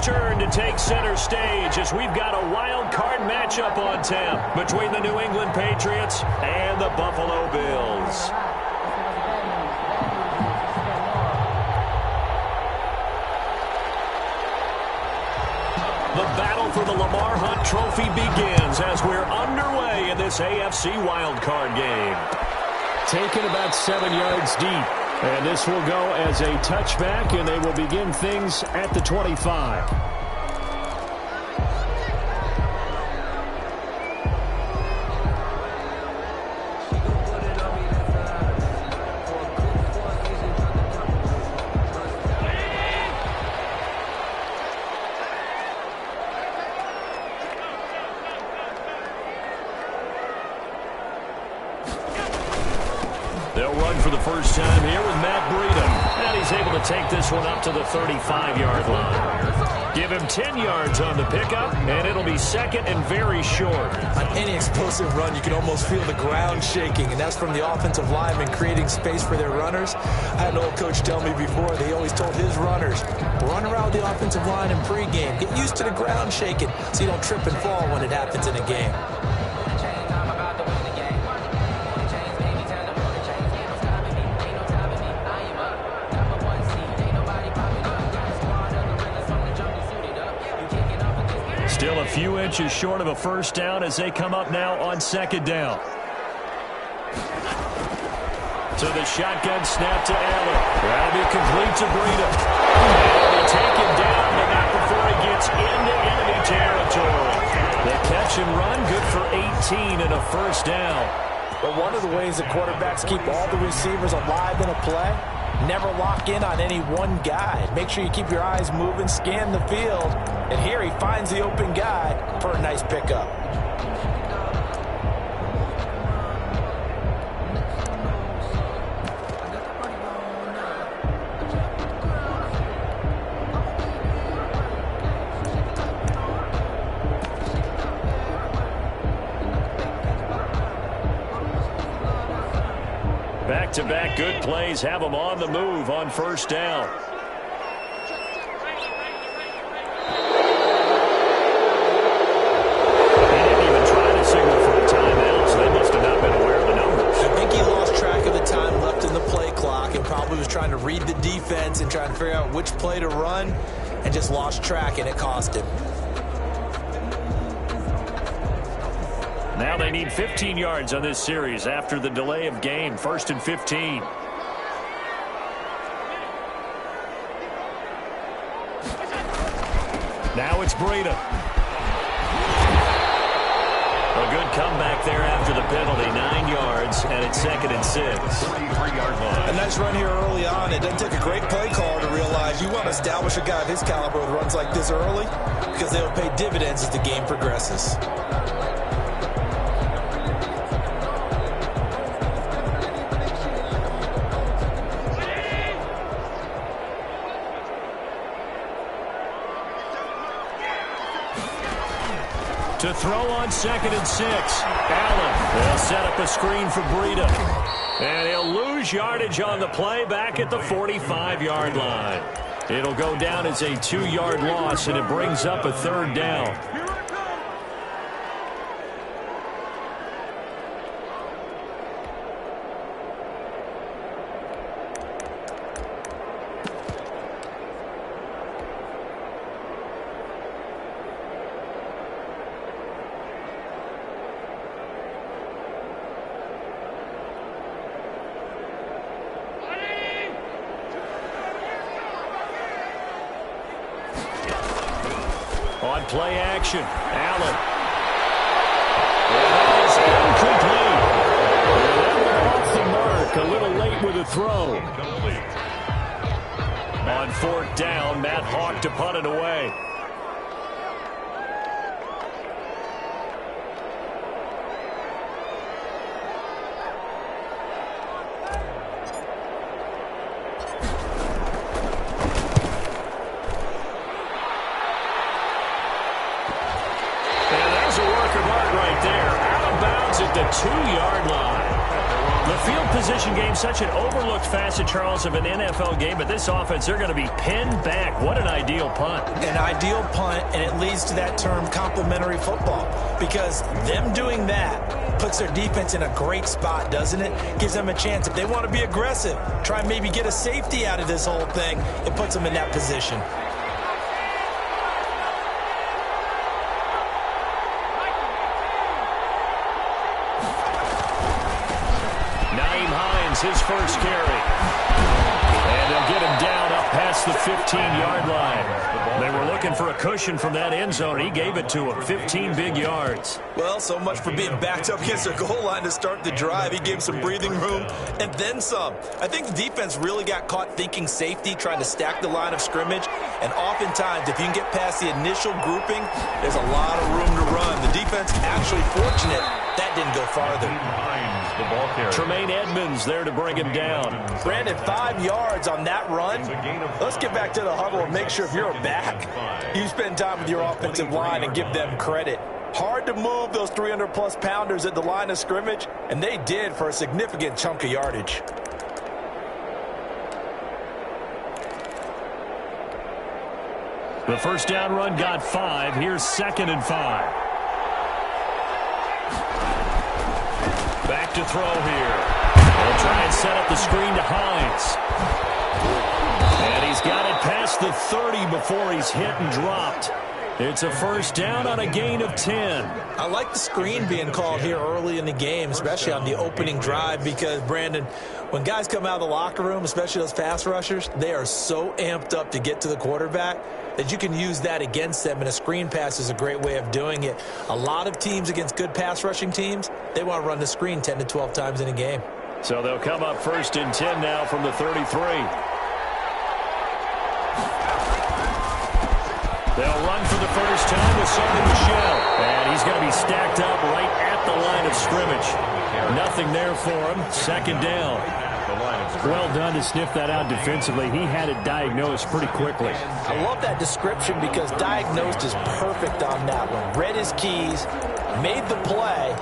return to take center stage as we've got a wild card matchup on tap between the New England Patriots and the Buffalo Bills. The battle for the Lamar Hunt Trophy begins as we're underway in this AFC wildcard game. Taken about 7 yards deep. And this will go as a touchback, and they will begin things at the 25. They'll run for the first time here with Matt Breida. And he's able to take this one up to the 35-yard line. Give him 10 yards on the pickup, and it'll be second and very short. On any explosive run, you can almost feel the ground shaking, and that's from the offensive linemen creating space for their runners. I had an old coach tell me before, they always told his runners, run around the offensive line in pregame. Get used to the ground shaking so you don't trip and fall when it happens in a game. Still a few inches short of a first down as they come up now on second down. To the shotgun snap to Allen. That'll be complete to Breida. They take him down, but not before he gets into enemy territory. The catch and run, good for 18 and a first down. But one of the ways that quarterbacks keep all the receivers alive in a play, never lock in on any one guy. Make sure you keep your eyes moving, scan the field. And here he finds the open guy for a nice pickup. Back-to-back good plays have them on the move on first down. Trying to read the defense and trying to figure out which play to run, and just lost track, and it cost him. Now they need 15 yards on this series after the delay of game. First and 15. Now it's Breida. A good comeback there after the penalty. 9 yards, and it's second and 6. 33-yard line. A nice run here early on. It doesn't take a great play caller to realize you want to establish a guy of his caliber with runs like this early, because they'll pay dividends as the game progresses. To throw on second and 6. Allen. They'll set up a screen for Breida. And he'll lose yardage on the play back at the 45-yard line. It'll go down as a 2-yard loss, and it brings up a third down. On play action, Allen. It is incomplete. And off the mark, a little late with a throw. On fourth down, Matt Hawk to punt it away. The 2-yard line. The field position game, such an overlooked facet, Charles, of an NFL game, but this offense, they're going to be pinned back. What an ideal punt. An ideal punt, and it leads to that term complementary football, because them doing that puts their defense in a great spot, doesn't it? Gives them a chance. If they want to be aggressive, try and maybe get a safety out of this whole thing, it puts them in that position. His first carry. And they'll get him down up past the 15-yard line. They were looking for a cushion from that end zone. He gave it to him. 15 big yards. Well, so much for being backed up against their goal line to start the drive. He gave some breathing room and then some. I think the defense really got caught thinking safety, trying to stack the line of scrimmage. And oftentimes, if you can get past the initial grouping, there's a lot of room to run. The defense actually fortunate that didn't go farther. Tremaine Edmonds there to bring him down. Brandon, 5 yards on that run. Let's get back to the huddle and make sure if you're a back, you spend time with your offensive line and give them credit. Hard to move those 300-plus pounders at the line of scrimmage, and they did for a significant chunk of yardage. The first down run got 5. Here's 2nd and 5. Back to throw here. They'll try and set up the screen to Hines. And he's got it past the 30 before he's hit and dropped. It's a first down on a gain of 10. I like the screen being called here early in the game, especially on the opening drive, because, Brandon, when guys come out of the locker room, especially those pass rushers, they are so amped up to get to the quarterback that you can use that against them, and a screen pass is a great way of doing it. A lot of teams against good pass rushing teams, they want to run the screen 10 to 12 times in a game. So they'll come up 1st and 10 now from the 33. They'll run for the first time with Sonny Michel. And he's going to be stacked up right at the line of scrimmage. Nothing there for him. 2nd down. Well done to sniff that out defensively. He had it diagnosed pretty quickly. I love that description because diagnosed is perfect on that one. Read his keys, made the play,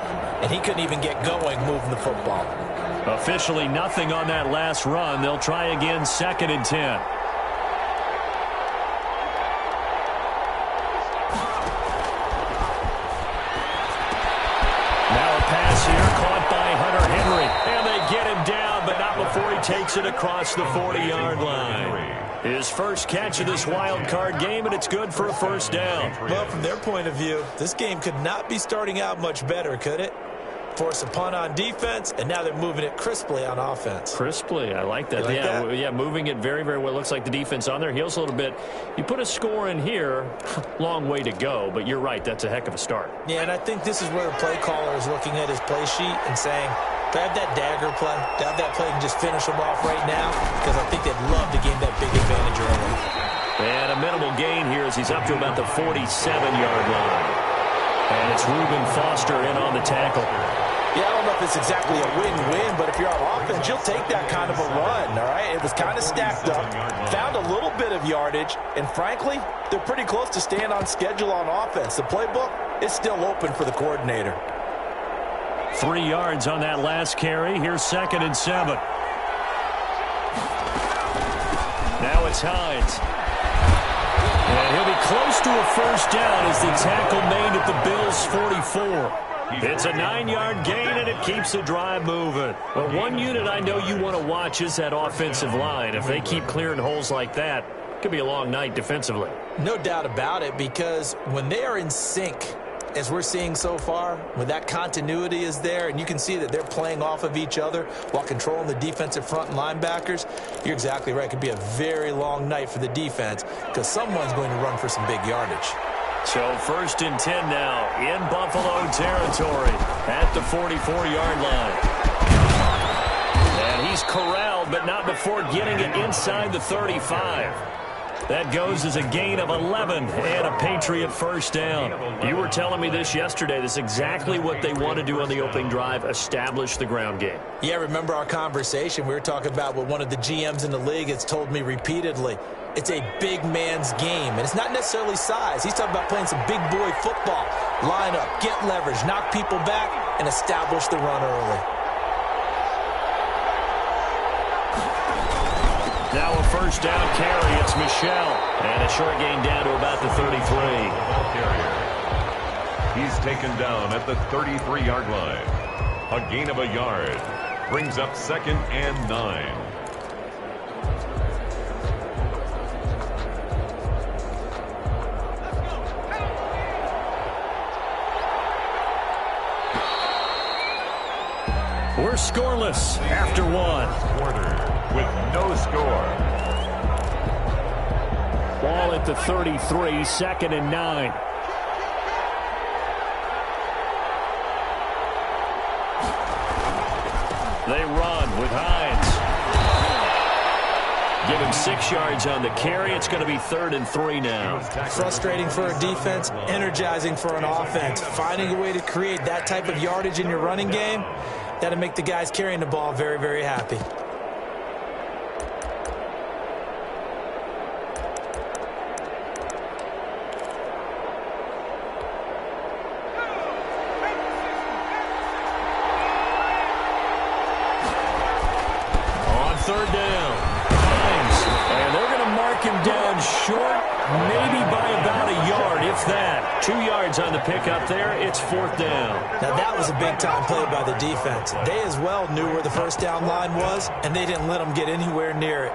and he couldn't even get going moving the football. Officially nothing on that last run. They'll try again 2nd and 10. Takes it across the 40-yard line. His first catch of this wild card game, and it's good for a first down. Well, from their point of view, this game could not be starting out much better, could it? Force a punt on defense, and now they're moving it crisply on offense. Crisply, I like that. Like that? Yeah, moving it very, very well. Looks like the defense on their heels a little bit. You put a score in here, long way to go, but you're right, that's a heck of a start. Yeah, and I think this is where the play caller is looking at his play sheet and saying, do I have that dagger play? Do I have that play and just finish them off right now? Because I think they'd love to gain that big advantage early. And a minimal gain here as he's up to about the 47-yard line. And it's Reuben Foster in on the tackle. Yeah, I don't know if it's exactly a win-win, but if you're on offense, you'll take that kind of a run, all right? It was kind of stacked up, found a little bit of yardage, and frankly, they're pretty close to staying on schedule on offense. The playbook is still open for the coordinator. 3 yards on that last carry. Here's 2nd and 7. Now it's Hines. And he'll be close to a first down as the tackle made at the Bills' 44. It's a 9-yard gain, and it keeps the drive moving. Well, one unit I know you want to watch is that offensive line. If they keep clearing holes like that, it could be a long night defensively. No doubt about it, because when they are in sync, as we're seeing so far, when that continuity is there, and you can see that they're playing off of each other while controlling the defensive front and linebackers, you're exactly right. It could be a very long night for the defense because someone's going to run for some big yardage. So 1st and 10 now in Buffalo territory at the 44-yard line. And he's corralled, but not before getting it inside the 35. That goes as a gain of 11 and a Patriot first down. You were telling me this yesterday. This is exactly what they want to do on the opening drive, establish the ground game. Yeah, remember our conversation? We were talking about what one of the GMs in the league has told me repeatedly. It's a big man's game, and it's not necessarily size. He's talking about playing some big boy football. Line up, get leverage, knock people back, and establish the run early. Now a first down carry. It's Michel. And a short gain down to about the 33. He's taken down at the 33-yard line. A gain of a yard. Brings up 2nd and 9. We're scoreless after one. Quarter with no score. Ball at the 33, 2nd and 9. They run with Hines. Give him 6 yards on the carry. It's going to be 3rd and 3 now. Frustrating for a defense, energizing for an offense. Finding a way to create that type of yardage in your running game, that'll make the guys carrying the ball very, very happy. On 3rd down, Hines. And they're going to mark him down short, maybe by about a yard, if that. 2 yards on the pickup there. It's 4th down. Now that was a big-time play by the defense. They as well knew where the first down line was, and they didn't let them get anywhere near it.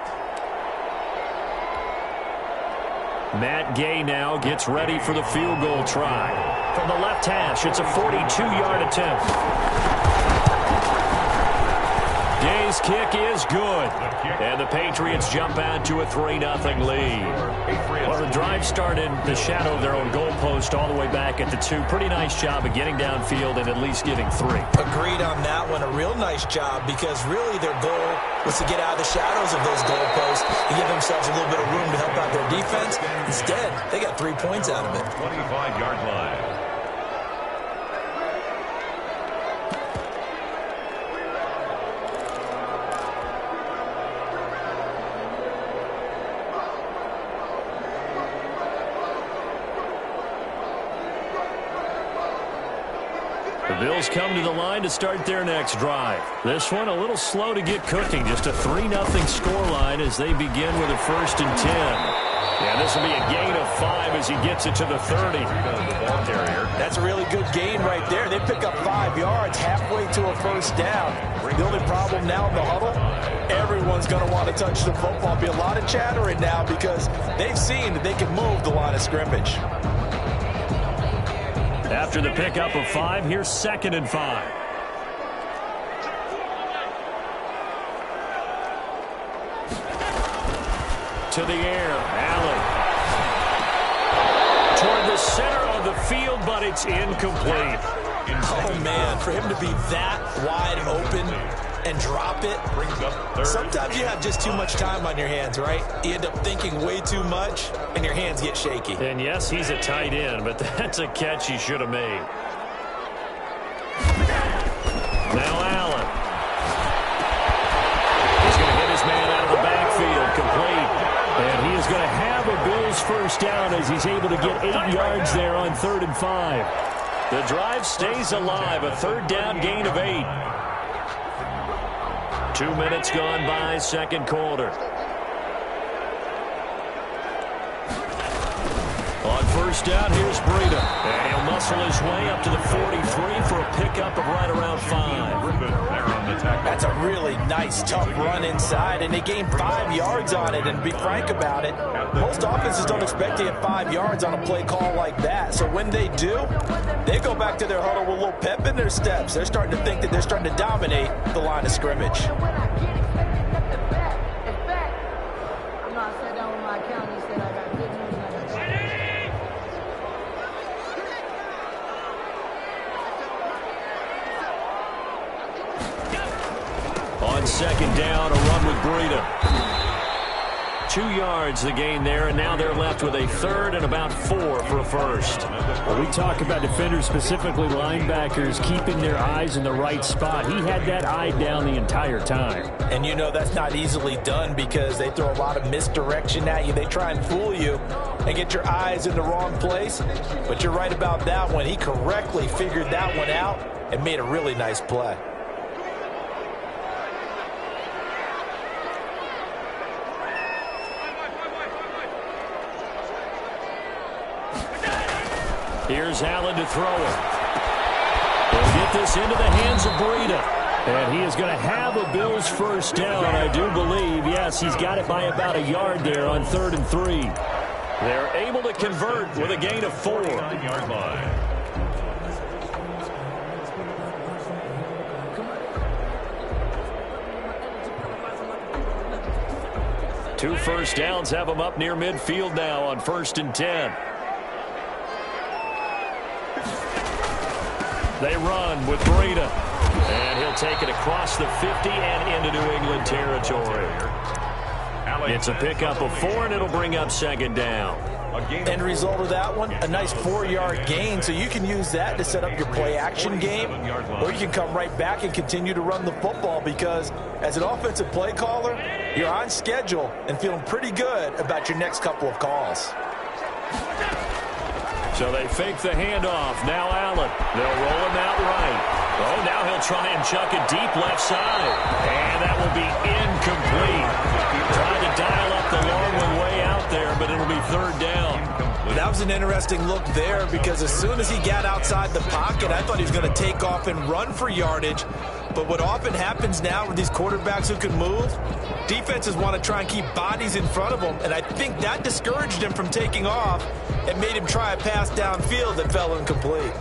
Matt Gay now gets ready for the field goal try. From the left hash, it's a 42-yard attempt. Gay's kick is good. And the Patriots jump out to a 3-0 lead. Well, the drive started the shadow of their own goalpost all the way back at the 2. Pretty nice job of getting downfield and at least getting 3. Agreed on that one. A real nice job because really their goal was to get out of the shadows of those goalposts and give themselves a little bit of room to help out their defense. Instead, they got 3 points out of it. 25-yard line. The Bills come to the line to start their next drive. This one a little slow to get cooking. Just a 3-0 scoreline as they begin with a 1st and 10. Yeah, this will be a gain of 5 as he gets it to the 30. That's a really good gain right there. They pick up 5 yards halfway to a first down. The only problem now in the huddle, everyone's going to want to touch the football. Be a lot of chattering now because they've seen that they can move the line of scrimmage. After the pickup of 5, here's 2nd and 5. To the air, Allen. Toward the center of the field, but it's incomplete. Oh, man, for him to be that wide open and drop it. Sometimes you have just too much time on your hands, right? You end up thinking way too much, and your hands get shaky. And yes, he's a tight end, but that's a catch he should have made. Now Allen. He's going to hit his man out of the backfield, complete. And he is going to have a Bills first down as he's able to get 8 yards there on 3rd and 5. The drive stays alive, a 3rd down gain of 8. 2 minutes gone by, 2nd quarter. On first down, here's Breida. And he'll muscle his way up to the 43 for a pickup of right around 5. That's a really nice, tough run inside, and they gained 5 yards on it. And to be frank about it, most offenses don't expect to get 5 yards on a play call like that. So when they do, they go back to their huddle with a little pep in their steps. They're starting to think that they're starting to dominate the line of scrimmage. On 2nd down, a run with Breida. 2 yards the gain there, and now they're left with a 3rd and about 4 for a first. Well, we talk about defenders, specifically linebackers, keeping their eyes in the right spot. He had that eye down the entire time. And you know that's not easily done because they throw a lot of misdirection at you. They try and fool you and get your eyes in the wrong place. But you're right about that one. He correctly figured that one out and made a really nice play. Here's Allen to throw it. They'll get this into the hands of Breida. And he is going to have a Bills first down, I do believe. Yes, he's got it by about a yard there on 3rd and 3. They're able to convert with a gain of 4. 9-yard line. Two first downs have them up near midfield now on 1st and 10. They run with Breida. And he'll take it across the 50 and into New England territory. It's a pickup of 4, and it'll bring up 2nd down. End result of that one, a nice 4-yard gain, so you can use that to set up your play-action game, or you can come right back and continue to run the football because as an offensive play caller, you're on schedule and feeling pretty good about your next couple of calls. So they fake the handoff. Now Allen. They'll roll him out right. Oh, now he'll try and chuck it deep left side. And that will be incomplete. Trying to dial up the long one way out there, but it'll be 3rd down. That was an interesting look there because as soon as he got outside the pocket, I thought he was going to take off and run for yardage. But what often happens now with these quarterbacks who can move, defenses want to try and keep bodies in front of them, and I think that discouraged him from taking off and made him try a pass downfield that fell incomplete.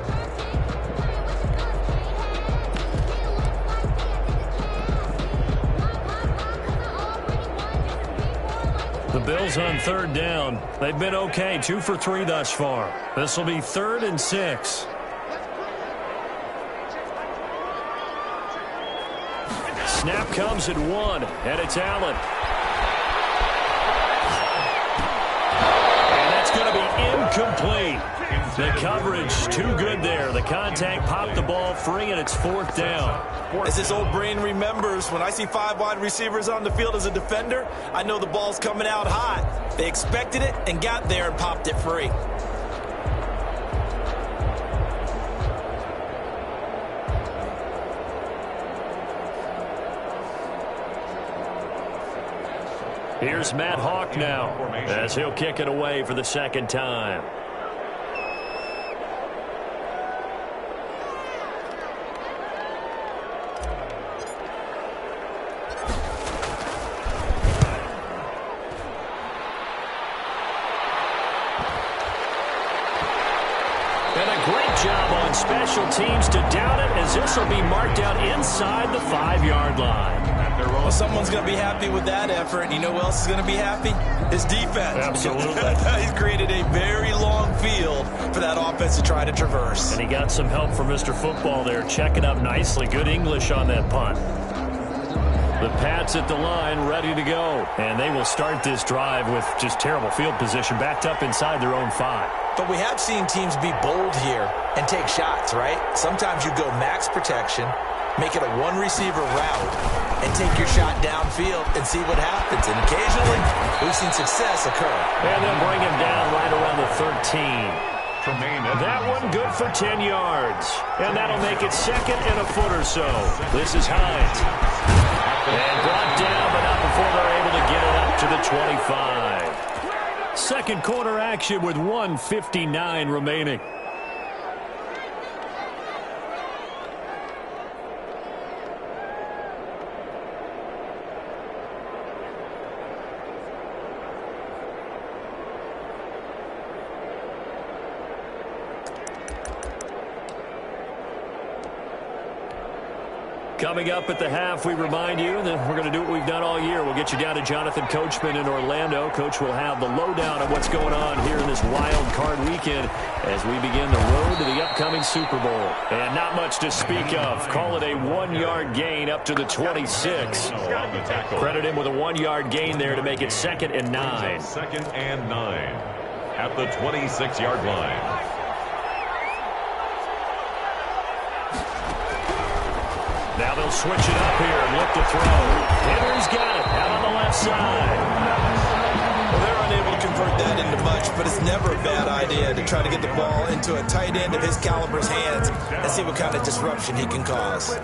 The Bills on 3rd down. They've been okay, 2 for 3 thus far. This will be 3rd and 6. Snap comes at 1, and it's Allen. And that's going to be incomplete. The coverage too good there. The contact popped the ball free, and it's 4th down. As this old brain remembers, when I see 5 wide receivers on the field as a defender, I know the ball's coming out hot. They expected it and got there and popped it free. Here's Matt Hawk now as he'll kick it away for the 2nd time. And a great job on special teams to down it as this will be marked out inside the 5-yard line. Well, someone's going to be happy with that effort. And you know who else is going to be happy? His defense. Absolutely. He's created a very long field for that offense to try to traverse. And he got some help from Mr. Football there, checking up nicely. Good English on that punt. The Pats at the line, ready to go. And they will start this drive with just terrible field position, backed up inside their own 5. But we have seen teams be bold here and take shots, right? Sometimes you go max protection, make it a one-receiver route, and take your shot downfield and see what happens. And occasionally, we've seen success occur. And they'll bring him down right around the 13. That one good for 10 yards. And that'll make it 2nd and a foot or so. This is Hines. And brought down, but not before they're able to get it up to the 25. 2nd quarter action with 1:59 remaining. Coming up at the half, we remind you that we're going to do what we've done all year. We'll get you down to Jonathan Coachman in Orlando. Coach will have the lowdown of what's going on here in this wild card weekend as we begin the road to the upcoming Super Bowl. And not much to speak of. Call it a 1-yard gain up to the 26. Credit him with a 1-yard gain there to make it 2nd and 9. 2nd and 9 at the 26-yard line. Now they'll switch it up here and look to throw. Henry's got it out on the left side. Well, they're unable to convert that into much, but it's never a bad idea to try to get the ball into a tight end of his caliber's hands and see what kind of disruption he can cause.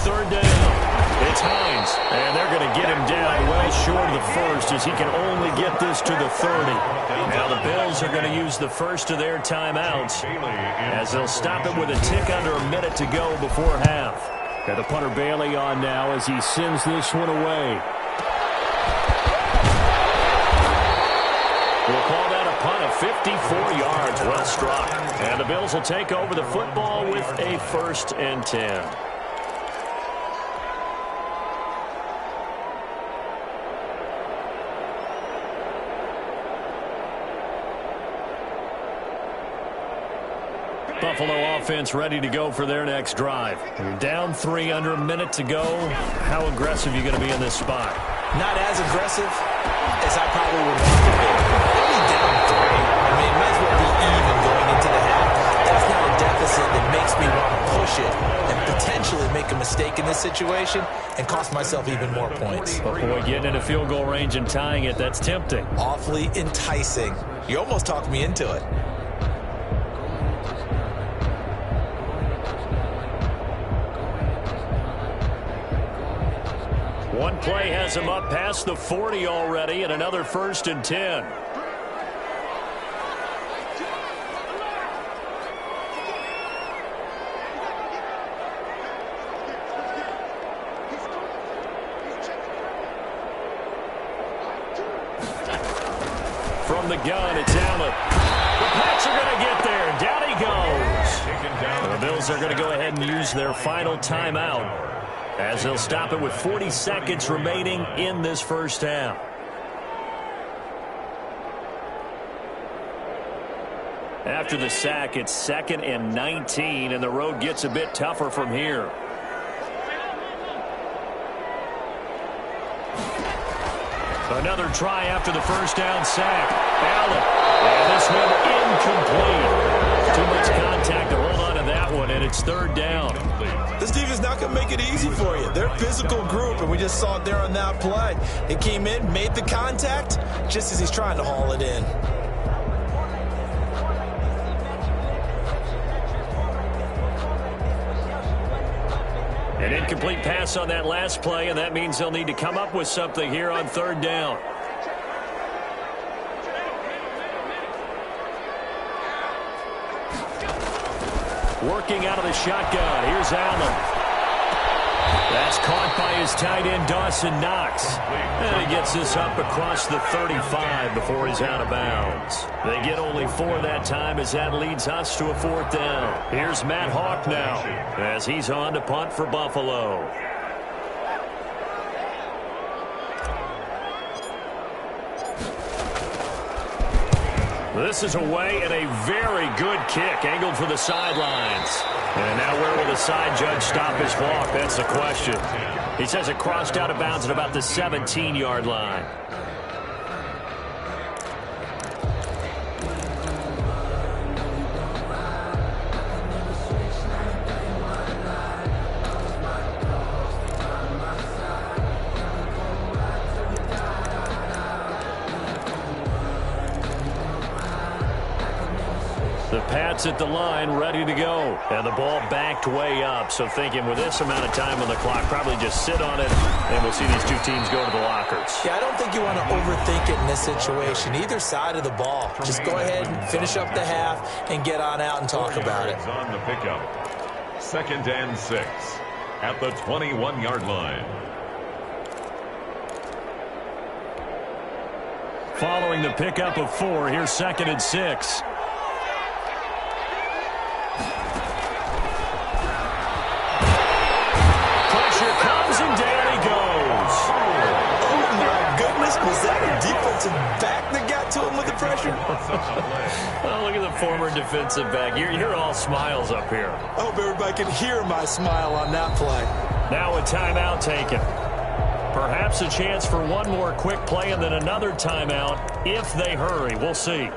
third down. It's Hines, and they're going to get him down well short of the first as he can only get this to the 30. Now the Bills are going to use the first of their timeouts as they'll stop it with a tick under a minute to go before half. Got the punter Bailey on now as he sends this one away. We'll call that a punt of 54 yards, well struck. And the Bills will take over the football with a 1st and 10. Buffalo offense ready to go for their next drive. You're down 3 under a minute to go. How aggressive are you going to be in this spot? Not as aggressive as I probably would want to be. Only down 3. I mean, it might as well be even going into the half. That's not a deficit that makes me want to push it and potentially make a mistake in this situation and cost myself even more points. But boy, getting in a field goal range and tying it, that's tempting. Awfully enticing. You almost talked me into it. One play has him up past the 40 already, and another 1st and 10. From the gun, it's Allen. The Pats are going to get there. Down he goes. The Bills are going to go ahead and use their final timeout, as they'll stop it with 40 seconds remaining in this first half. After the sack, it's 2nd and 19, and the road gets a bit tougher from here. Another try after the first down sack. Allen. And this one incomplete. Too much contact to hold on to that one, and it's 3rd down. This defense is not going to make it easy for you. They're a physical group, and we just saw it there on that play. They came in, made the contact, just as he's trying to haul it in. An incomplete pass on that last play, and that means they'll need to come up with something here on 3rd down. Working out of the shotgun. Here's Allen. That's caught by his tight end, Dawson Knox. And he gets this up across the 35 before he's out of bounds. They get only 4 that time as that leads us to a 4th down. Here's Matt Hawk now as he's on to punt for Buffalo. This is away and a very good kick, angled for the sidelines. And now where will the side judge stop his walk? That's the question. He says it crossed out of bounds at about the 17-yard line. The Pats at the line, ready to go. And the ball backed way up. So thinking with this amount of time on the clock, probably just sit on it, and we'll see these two teams go to the lockers. Yeah, I don't think you want to overthink it in this situation. Either side of the ball. Just go ahead and finish up the half and get on out and talk about it. On the pickup. 2nd and 6 at the 21-yard line. Following the pickup of 4, here's 2nd and 6. Was that a defensive back that got to him with the pressure? Oh, look at the former defensive back. You're all smiles up here. I hope everybody can hear my smile on that play. Now a timeout taken. Perhaps a chance for one more quick play and then another timeout if they hurry. We'll see.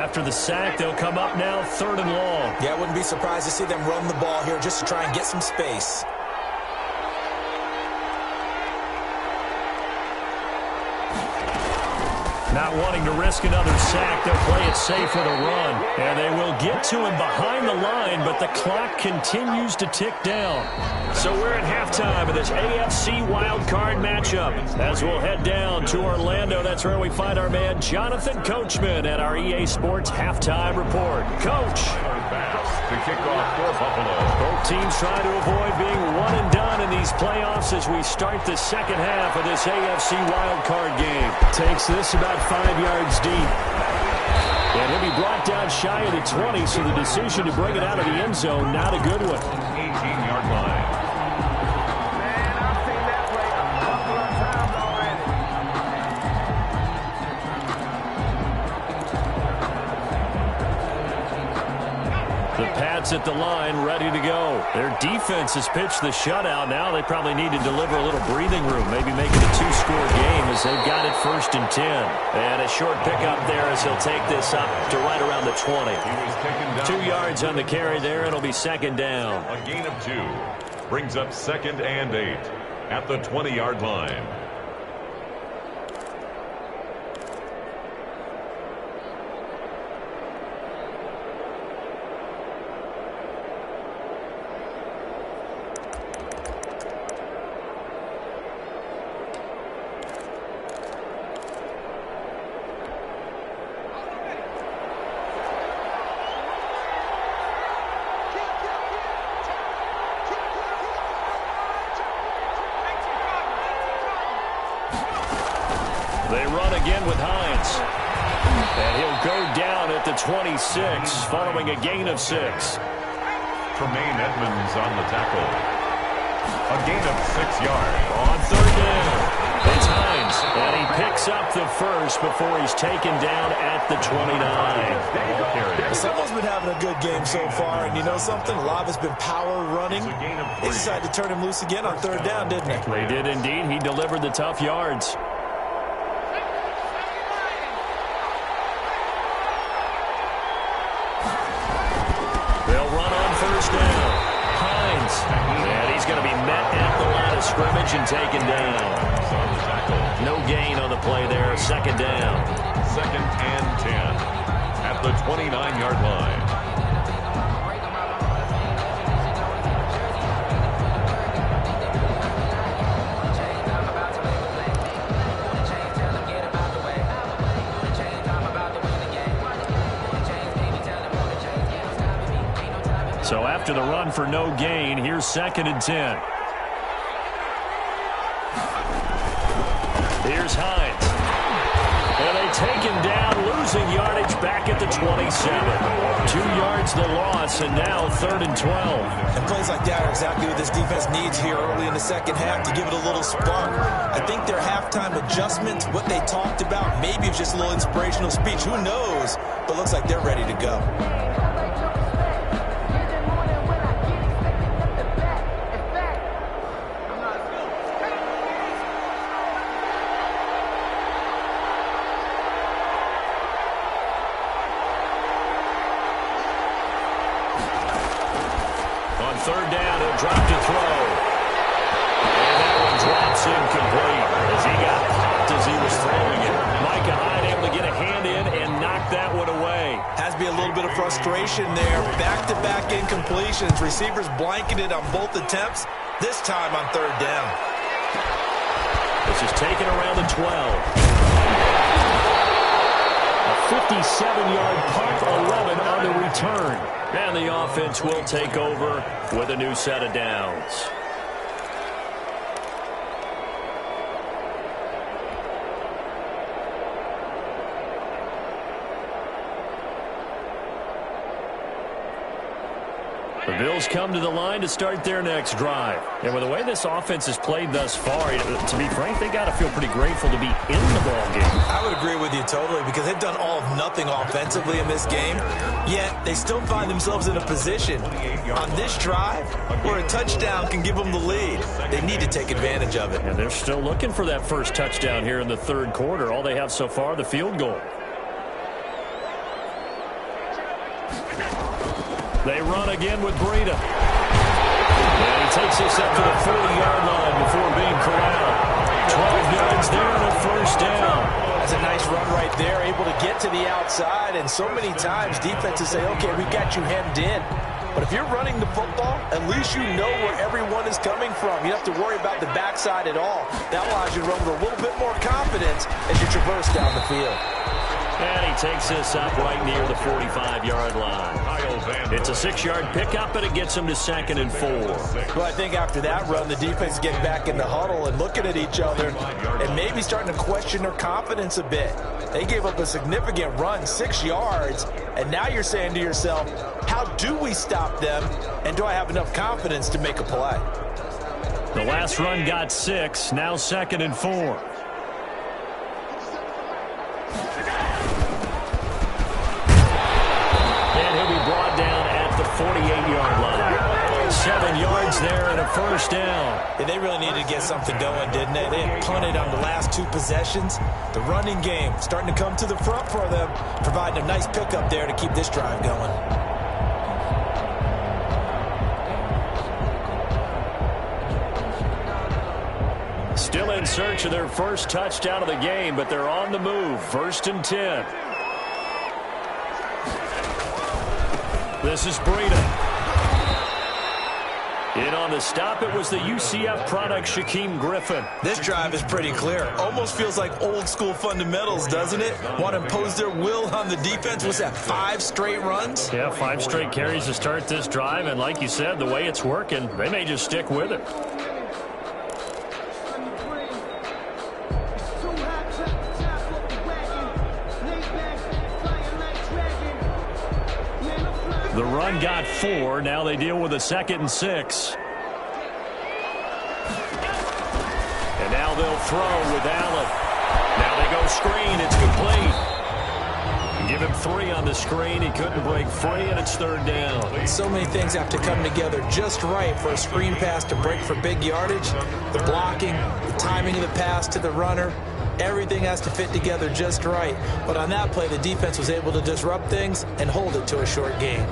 after the sack. They'll come up now 3rd and long. Yeah, I wouldn't be surprised to see them run the ball here just to try and get some space. Not wanting to risk another sack, they'll play it safe with a run. And they will get to him behind the line, but the clock continues to tick down. So we're at halftime of this AFC wildcard matchup. As we'll head down to Orlando, that's where we find our man Jonathan Coachman at our EA Sports Halftime Report. Coach. To kick off for Buffalo. Both teams trying to avoid being one and done in these playoffs as we start the second half of this AFC wildcard game. Takes this about 5 yards deep. And he'll be brought down shy of the 20, so the decision to bring it out of the end zone, not a good one. 18-yard line. The Pats at the line, ready to go. Their defense has pitched the shutout. Now they probably need to deliver a little breathing room, maybe make it a 2-score game as they've got it 1st and 10. And a short pickup there as he'll take this up to right around the 20. 2 yards on the carry there, and it'll be 2nd down. A gain of 2 brings up 2nd and 8 at the 20-yard line. They run again with Hines. And he'll go down at the 26, following a gain of 6. Tremaine Edmonds on the tackle. A gain of 6 yards. On 3rd down, it's Hines. And he picks up the first before he's taken down at the 29. Someone's been having a good game so far, and you know something? A lot of it's been power running. They decided to turn him loose again on 3rd down, didn't they? They did indeed. He delivered the tough yards. They'll run on 1st down. Hines. And he's going to be met at the line of scrimmage and taken down. No gain on the play there. 2nd down. 2nd and 10 at the 29-yard line. So after the run for no gain, here's 2nd and 10. Here's Hines. And they take him down, losing yardage back at the 27. 2 yards the loss, and now 3rd and 12. And plays like that are exactly what this defense needs here early in the second half to give it a little spark. I think their halftime adjustments, what they talked about, maybe it's just a little inspirational speech. Who knows? But looks like they're ready to go. On 3rd down, he'll drop to throw. And that one drops incomplete as he got popped as he was throwing it. Micah Hyde able to get a hand in and knock that one away. Has to be a little bit of frustration there. Back-to-back incompletions. Receivers blanketed on both attempts, this time on 3rd down. This is taken around the 12. A 57-yard punt, 11 on the return. And the offense will take over with a new set of downs. The Bills come to the line to start their next drive. And with the way this offense has played thus far, to be frank, they got to feel pretty grateful to be in the ball game. I would agree with you totally because they've done all of nothing offensively in this game, yet they still find themselves in a position on this drive where a touchdown can give them the lead. They need to take advantage of it. And they're still looking for that first touchdown here in the 3rd quarter. All they have so far, the field goal. They run again with Breida. And he takes this up to the 40-yard line before being corralled. 12 yards there and a first down. That's a nice run right there, able to get to the outside. And so many times defenses say, okay, we got you hemmed in. But if you're running the football, at least you know where everyone is coming from. You don't have to worry about the backside at all. That allows you to run with a little bit more confidence as you traverse down the field. And he takes this up right near the 45-yard line. It's a 6-yard pickup, and it gets him to 2nd and 4. Well, I think after that run, the defense is getting back in the huddle and looking at each other and maybe starting to question their confidence a bit. They gave up a significant run, 6 yards, and now you're saying to yourself, how do we stop them, and do I have enough confidence to make a play? The last run got 6, now 2nd and 4. And he'll be brought down at the 48-yard line. 7 yards there and a first down. Yeah, they really needed to get something going, didn't they? They had punted on the last 2 possessions. The running game starting to come to the front for them, providing a nice pickup there to keep this drive going. Still in search of their first touchdown of the game, but they're on the move. 1st and 10. This is Breida. In on the stop, it was the UCF product, Shaquem Griffin. This drive is pretty clear. Almost feels like old-school fundamentals, doesn't it? Want to impose their will on the defense. Was that 5 straight runs? Yeah, 5 straight carries to start this drive, and like you said, the way it's working, they may just stick with it. The run got 4. Now they deal with a 2nd and 6. And now they'll throw with Allen. Now they go screen. It's complete. Give him 3 on the screen. He couldn't break free, and it's 3rd down. So many things have to come together just right for a screen pass to break for big yardage. The blocking, the timing of the pass to the runner. Everything has to fit together just right. But on that play, the defense was able to disrupt things and hold it to a short gain.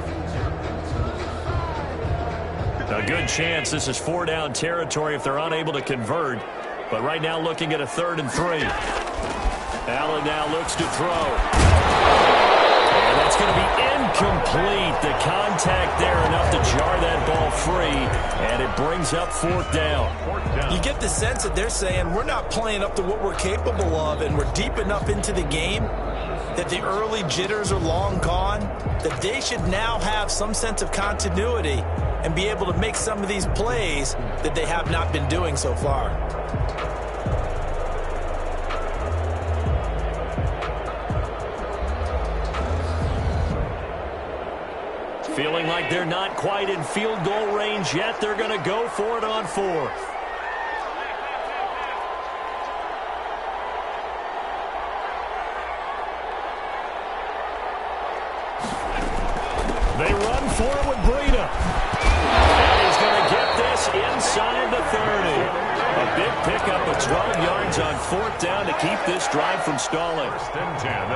A good chance this is 4-down territory if they're unable to convert. But right now looking at a 3rd and 3. Allen now looks to throw. And that's going to be incomplete. The contact there enough to jar that ball free. And it brings up 4th down. You get the sense that they're saying we're not playing up to what we're capable of, and we're deep enough into the game that the early jitters are long gone, that they should now have some sense of continuity and be able to make some of these plays that they have not been doing so far. Feeling like they're not quite in field goal range yet. They're going to go for it on 4th. They run for it with Breida. And he's going to get this inside the 30. A big pickup of 12 yards on 4th down to keep this drive from stalling.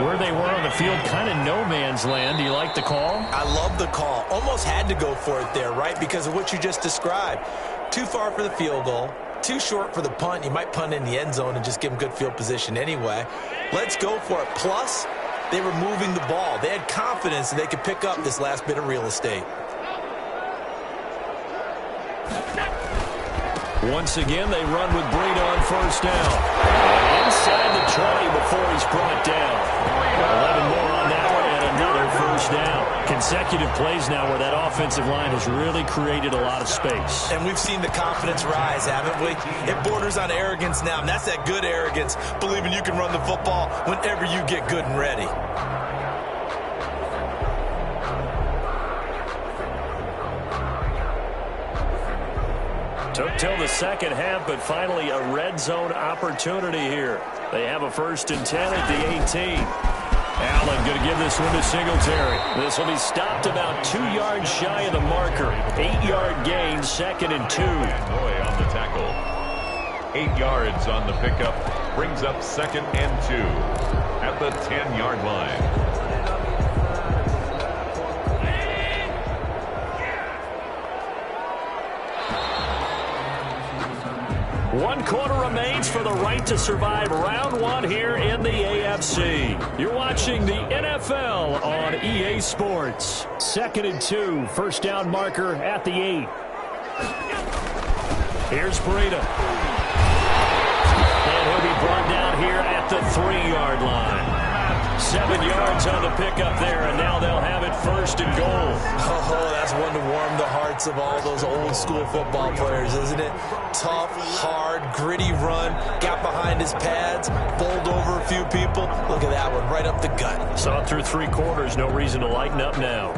Where they were on the field, kind of no man's land. Do you like the call? I love the call. Almost had to go for it there, right? Because of what you just described. Too far for the field goal. Too short for the punt. You might punt in the end zone and just give them good field position anyway. Let's go for it. Plus, they were moving the ball. They had confidence that they could pick up this last bit of real estate. Once again, they run with Breida on 1st down. Inside the 20 before he's brought down. 11 more on that one and another 1st down. Consecutive plays now where that offensive line has really created a lot of space. And we've seen the confidence rise, haven't we? It borders on arrogance now, and that's that good arrogance, believing you can run the football whenever you get good and ready. Took till the second half, but finally a red zone opportunity here. They have a 1st and 10 at the 18. Allen going to give this one to Singletary. This will be stopped about 2 yards shy of the marker. 8-yard gain, 2nd and 2. Boy on the tackle. 8 yards on the pickup. Brings up 2nd and 2 at the 10-yard line. 1 quarter remains for the right to survive round 1 here in the AFC. You're watching the NFL on EA Sports. 2nd and 2, first down marker at the 8. Here's Breida. And he'll be brought down here at the 3-yard line. 7 yards on the pickup there, and now they'll have it 1st and goal. Oh, that's one to warm the hearts of all those old-school football players, isn't it? Tough, hard, gritty run, got behind his pads, bowled over a few people. Look at that one, right up the gut. Saw it through 3 quarters, no reason to lighten up now.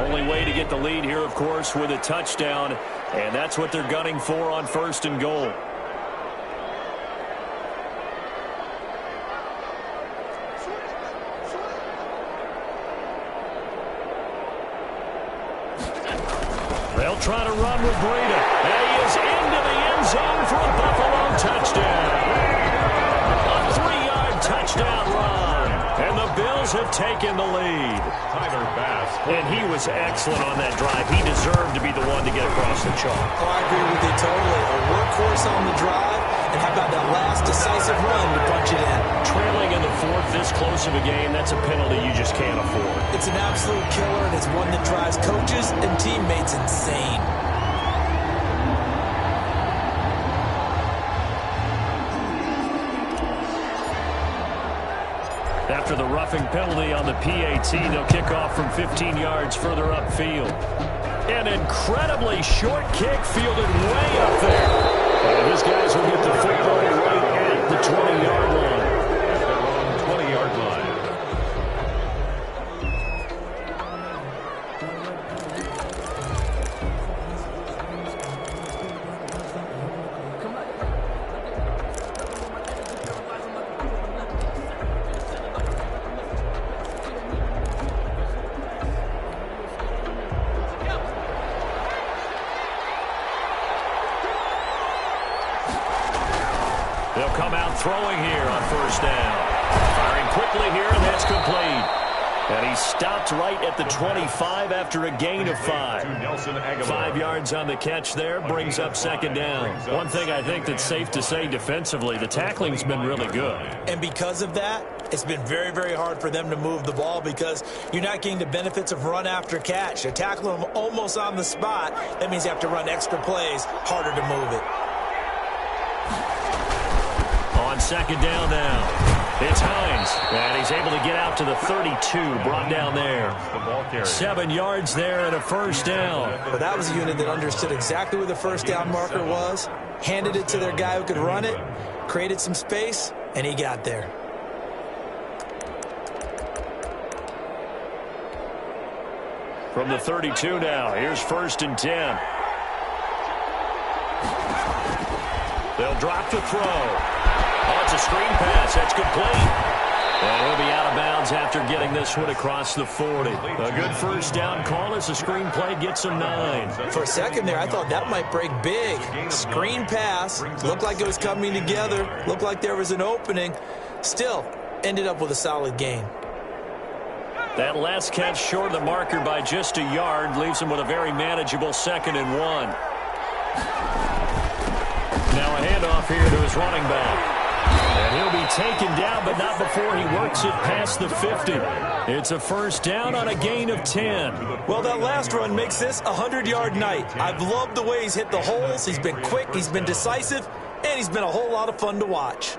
Only way to get the lead here, of course, with a touchdown, and that's what they're gunning for on 1st and goal. They'll try to run with Breida. And he is into the end zone for a Buffalo touchdown. A 3-yard touchdown run. And the Bills have taken the lead. Tyler Bass. And he was excellent on that drive. He deserved to be the one to get across the chalk. Oh, I agree with you totally. A workhorse on the drive, and how about that last decisive run to punch it in? Trailing in the 4th, this close of a game, that's a penalty you just can't afford. It's an absolute killer, and it's one that drives coaches and teammates insane. After the roughing penalty on the PAT, they'll kick off from 15 yards further upfield. An incredibly short kick fielded way up there. And his guys will get the football right at the 20-yard line. At their own 20-yard line. They'll come out throwing here on 1st down. Firing quickly here, and that's complete. And he stopped right at the 25 after a gain of 5. 5 yards on the catch there, brings up 2nd down. One thing I think that's safe to say defensively, the tackling's been really good. And because of that, it's been very, very hard for them to move the ball because you're not getting the benefits of run after catch. They're tackling them almost on the spot. That means you have to run extra plays, harder to move it. On 2nd down now. It's Hines, and he's able to get out to the 32, brought down there. 7 yards there and a 1st down. Well, that was a unit that understood exactly where the 1st down marker was, handed it to their guy who could run it, created some space, and he got there. From the 32 now, here's 1st and 10. They'll drop the throw. Oh, it's a screen pass. That's complete. And he'll be out of bounds after getting this one across the 40. A good 1st down call as the screen play gets him 9. For a second there, I thought that might break big. Screen pass. Looked like it was coming together. Looked like there was an opening. Still, ended up with a solid gain. That last catch short of the marker by just a yard leaves him with a very manageable 2nd and 1. Now a handoff here to his running back. And he'll be taken down, but not before he works it past the 50. It's a 1st down on a gain of 10. Well, that last run makes this a 100-yard night. I've loved the way he's hit the holes. He's been quick, he's been decisive, and he's been a whole lot of fun to watch.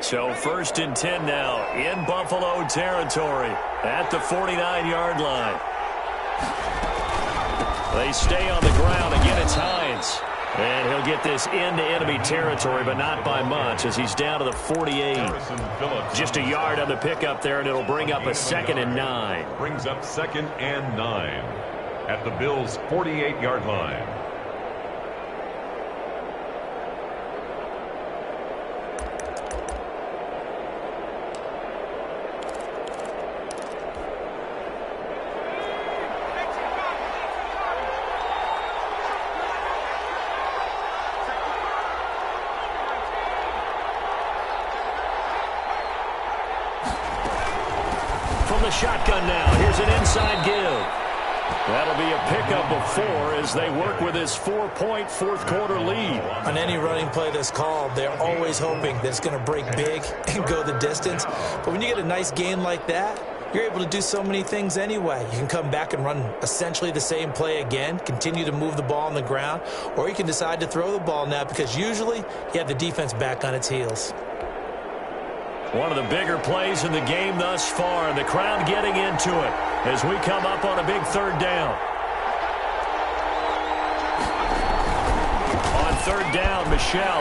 So 1st and 10 now in Buffalo territory at the 49-yard line. They stay on the ground. Again, it's Hines. And he'll get this into enemy territory, but not by much as he's down to the 48. Just a yard on the pickup there, and it'll bring up a 2nd and 9. Brings up 2nd and 9 at the Bills' 48-yard line. shotgun now. Here's an inside give. That'll be a pickup of 4 as they work with this 4-point fourth-quarter lead. On any running play that's called, they're always hoping that it's going to break big and go the distance. But when you get a nice gain like that, you're able to do so many things anyway. You can come back and run essentially the same play again, continue to move the ball on the ground, or you can decide to throw the ball now because usually you have the defense back on its heels. One of the bigger plays in the game thus far, and the crowd getting into it as we come up on a big third down. On third down, Michel.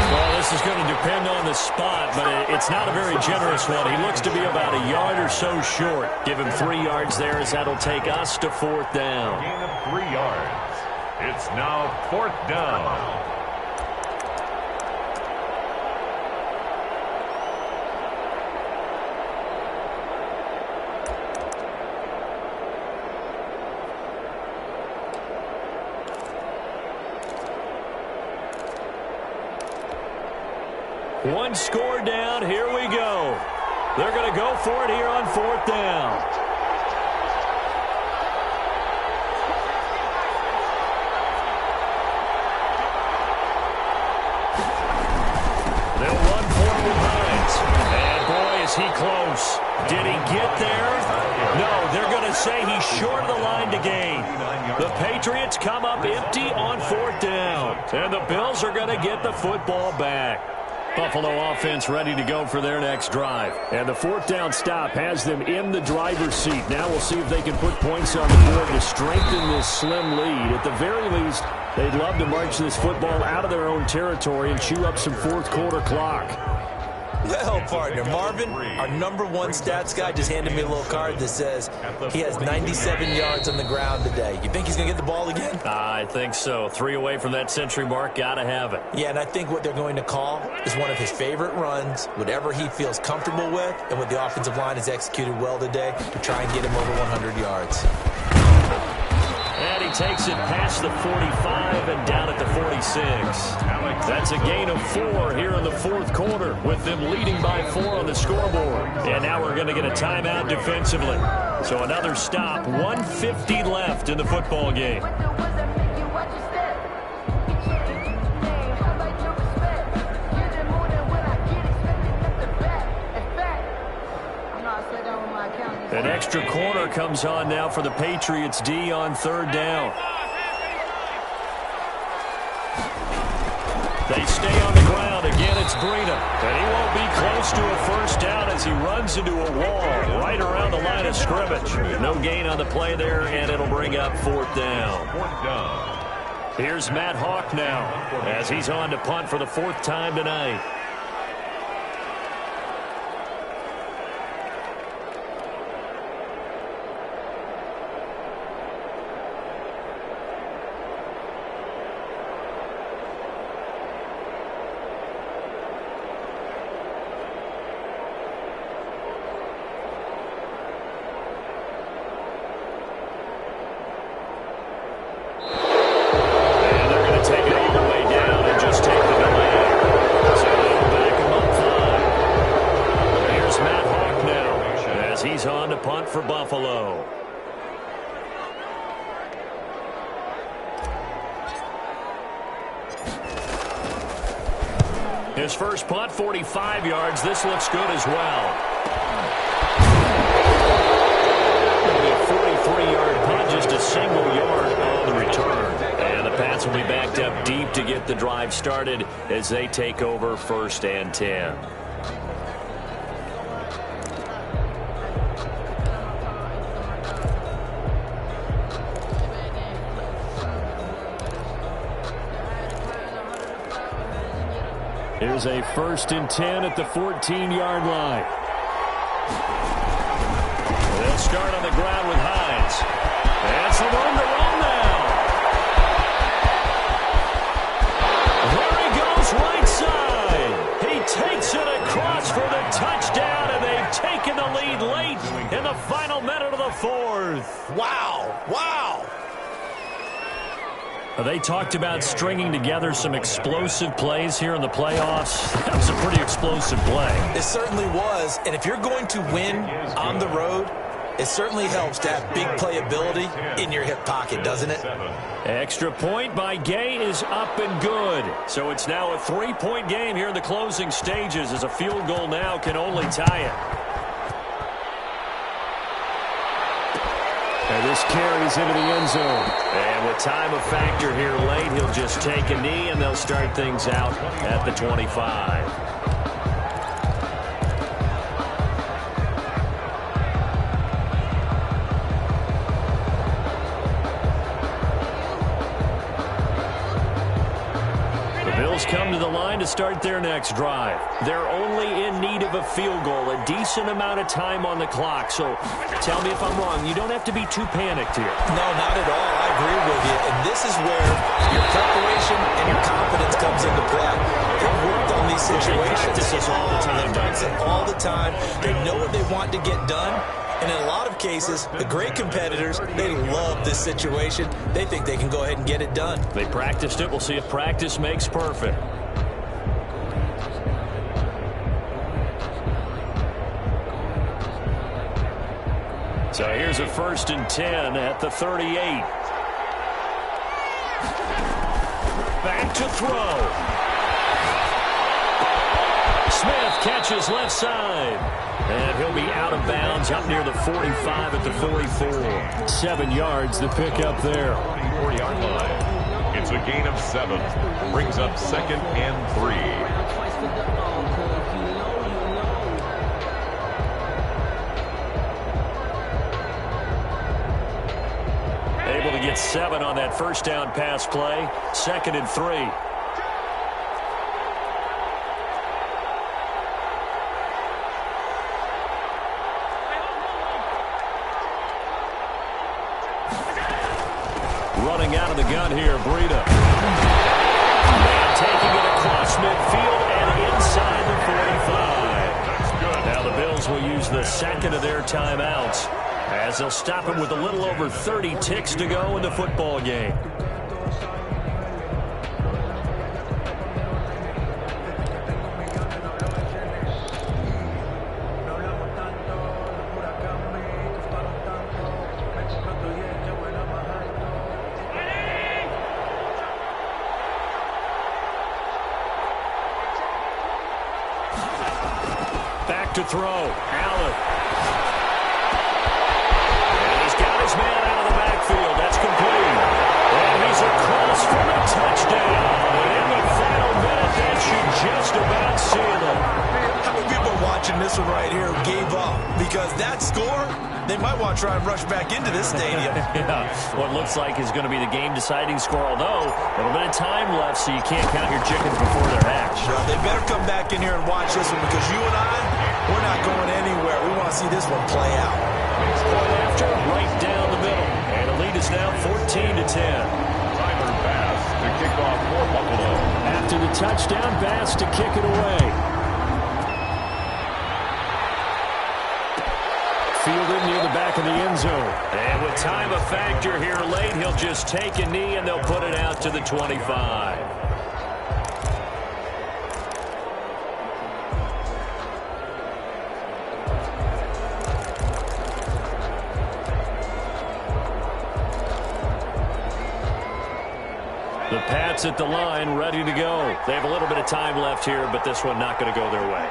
Well, this is going to depend on the spot, but it's not a very generous one. He looks to be about a yard or so short. Give him 3 yards there as that'll take us to fourth down. Gain of 3 yards. It's now fourth down. One score down. Here we go. They're going to go for it here on fourth down. They'll run for it with Hines. And boy, is he close. Did he get there? No, they're going to say he's short of the line to gain. The Patriots come up empty on fourth down. And the Bills are going to get the football back. Buffalo offense ready to go for their next drive. And the fourth down stop has them in the driver's seat. Now we'll see if they can put points on the board to strengthen this slim lead. At the very least, they'd love to march this football out of their own territory and chew up some fourth-quarter clock. Well, partner, Marvin, our #1 stats guy just handed me a little card that says he has 97 yards on the ground today. You think he's going to get the ball again? I think so. 3 away from that century mark. Got to have it. Yeah, and I think what they're going to call is one of his favorite runs, whatever he feels comfortable with, and what the offensive line has executed well today to try and get him over 100 yards. And he takes it past the 45 and down at the 46. That's a gain of 4 here in the fourth quarter with them leading by 4 on the scoreboard. And now we're going to get a timeout defensively. So another stop, 1:50 left in the football game. An extra corner comes on now for the Patriots D on third down. They stay on the ground. Again, it's Breida. And he won't be close to a first down as he runs into a wall right around the line of scrimmage. No gain on the play there, and it'll bring up fourth down. Here's Matt Hawk now as he's on to punt for the 4th time tonight. For Buffalo. His first punt, 45 yards. This looks good as well. A 43-yard punt, just a single yard on the return. And the Pats will be backed up deep to get the drive started as they take over 1st and 10. Here's a 1st and 10 at the 14-yard line. They'll start on the ground with Hines. That's the room to run now. There he goes right side. He takes it across for the touchdown, and they've taken the lead late in the final minute of the 4th. Wow. Wow. They talked about stringing together some explosive plays here in the playoffs. That was a pretty explosive play. It certainly was. And if you're going to win on the road, it certainly helps to have big playability in your hip pocket, doesn't it? Extra point by Gay is up and good. So it's now a 3-point game here in the closing stages, as a field goal now can only tie it. And this carries into the end zone. And with time a factor here late, he'll just take a knee, and they'll start things out at the 25. Come to the line to start their next drive. They're only in need of a field goal, a decent amount of time on the clock. So tell me if I'm wrong. You don't have to be too panicked here. No, not at all. I agree with you. And this is where your preparation and your confidence comes into play. They've worked on these situations. They practice this all the time. They practice it all the time. They know what they want to get done. And in a lot of cases, the great competitors, they love this situation. They think they can go ahead and get it done. They practiced it. We'll see if practice makes perfect. So here's a 1st and 10 at the 38. Back to throw. Smith catches left side. And he'll be out of bounds up near the 45 at the 44. 7 yards to pick up there. 44-yard line. It's a gain of 7. Brings up 2nd and 3. Able to get 7 on that first down pass play. 2nd and 3. Running out of the gun here, Breida. And taking it across midfield and inside the 45. That's good. Now the Bills will use the 2nd of their timeouts, as they'll stop him with a little over 30 ticks to go in the football game. To throw. Allen. And he's got his man out of the backfield. That's complete. And he's across for a touchdown. And in the final minute, that should just about seal it. How many people watching this one right here gave up? Because that score, they might want to try and rush back into this stadium. Yeah. What looks like is going to be the game-deciding score, although a little bit of time left, so you can't count your chickens before they're hatched. No, they better come back in here and watch this one, because you and I, we're not going anywhere. We want to see this one play out. Point after, right down the middle. And the lead is now 14-10. Tyler Bass to kick off for Buffalo. After the touchdown, Bass to kick it away. Fielded near the back of the end zone. And with time a factor here late, he'll just take a knee and they'll put it out to the 25. The Pats at the line, ready to go. They have a little bit of time left here, but this one not going to go their way.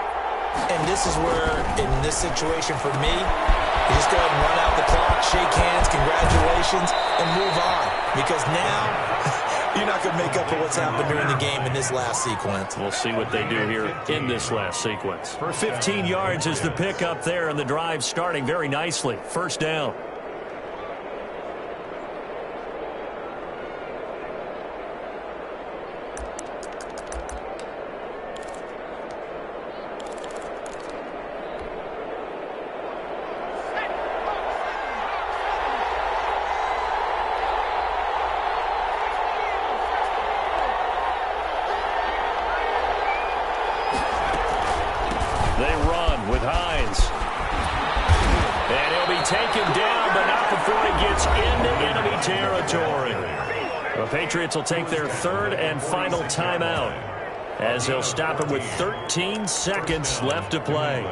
And this is where, in this situation for me, you just go ahead and run out the clock, shake hands, congratulations, and move on. Because now, you're not going to make up for what's happened during the game in this last sequence. We'll see what they do here in this last sequence. For 15 yards is the pickup there, and the drive starting very nicely. 1st down. The Patriots will take their third and final timeout as they'll stop it with 13 seconds left to play.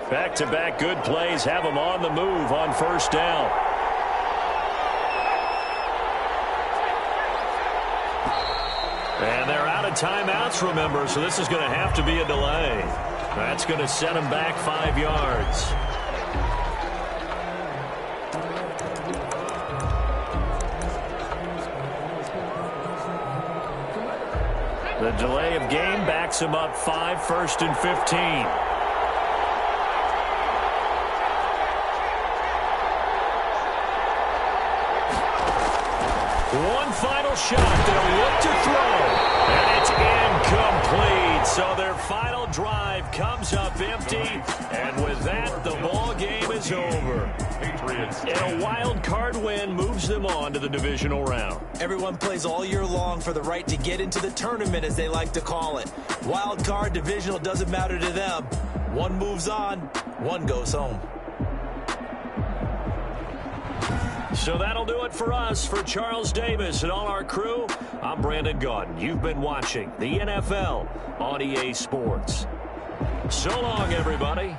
Back-to-back good plays have them on the move on first down. And they're out of timeouts, remember, so this is going to have to be a delay. That's going to set them back 5 yards. The delay of game backs them up 5, 1st and 15. One final shot. They'll look to throw. And it's incomplete. So their final drive comes up empty. And with that, the ball game is over. Patriots. And a wild card win moves them on to the divisional round. Everyone plays all year long for the right to get into the tournament, as they like to call it. Wild card, divisional, doesn't matter to them. One moves on, one goes home. So that'll do it for us. For Charles Davis and all our crew, I'm Brandon Gaudin. You've been watching the NFL on EA Sports. So long, everybody.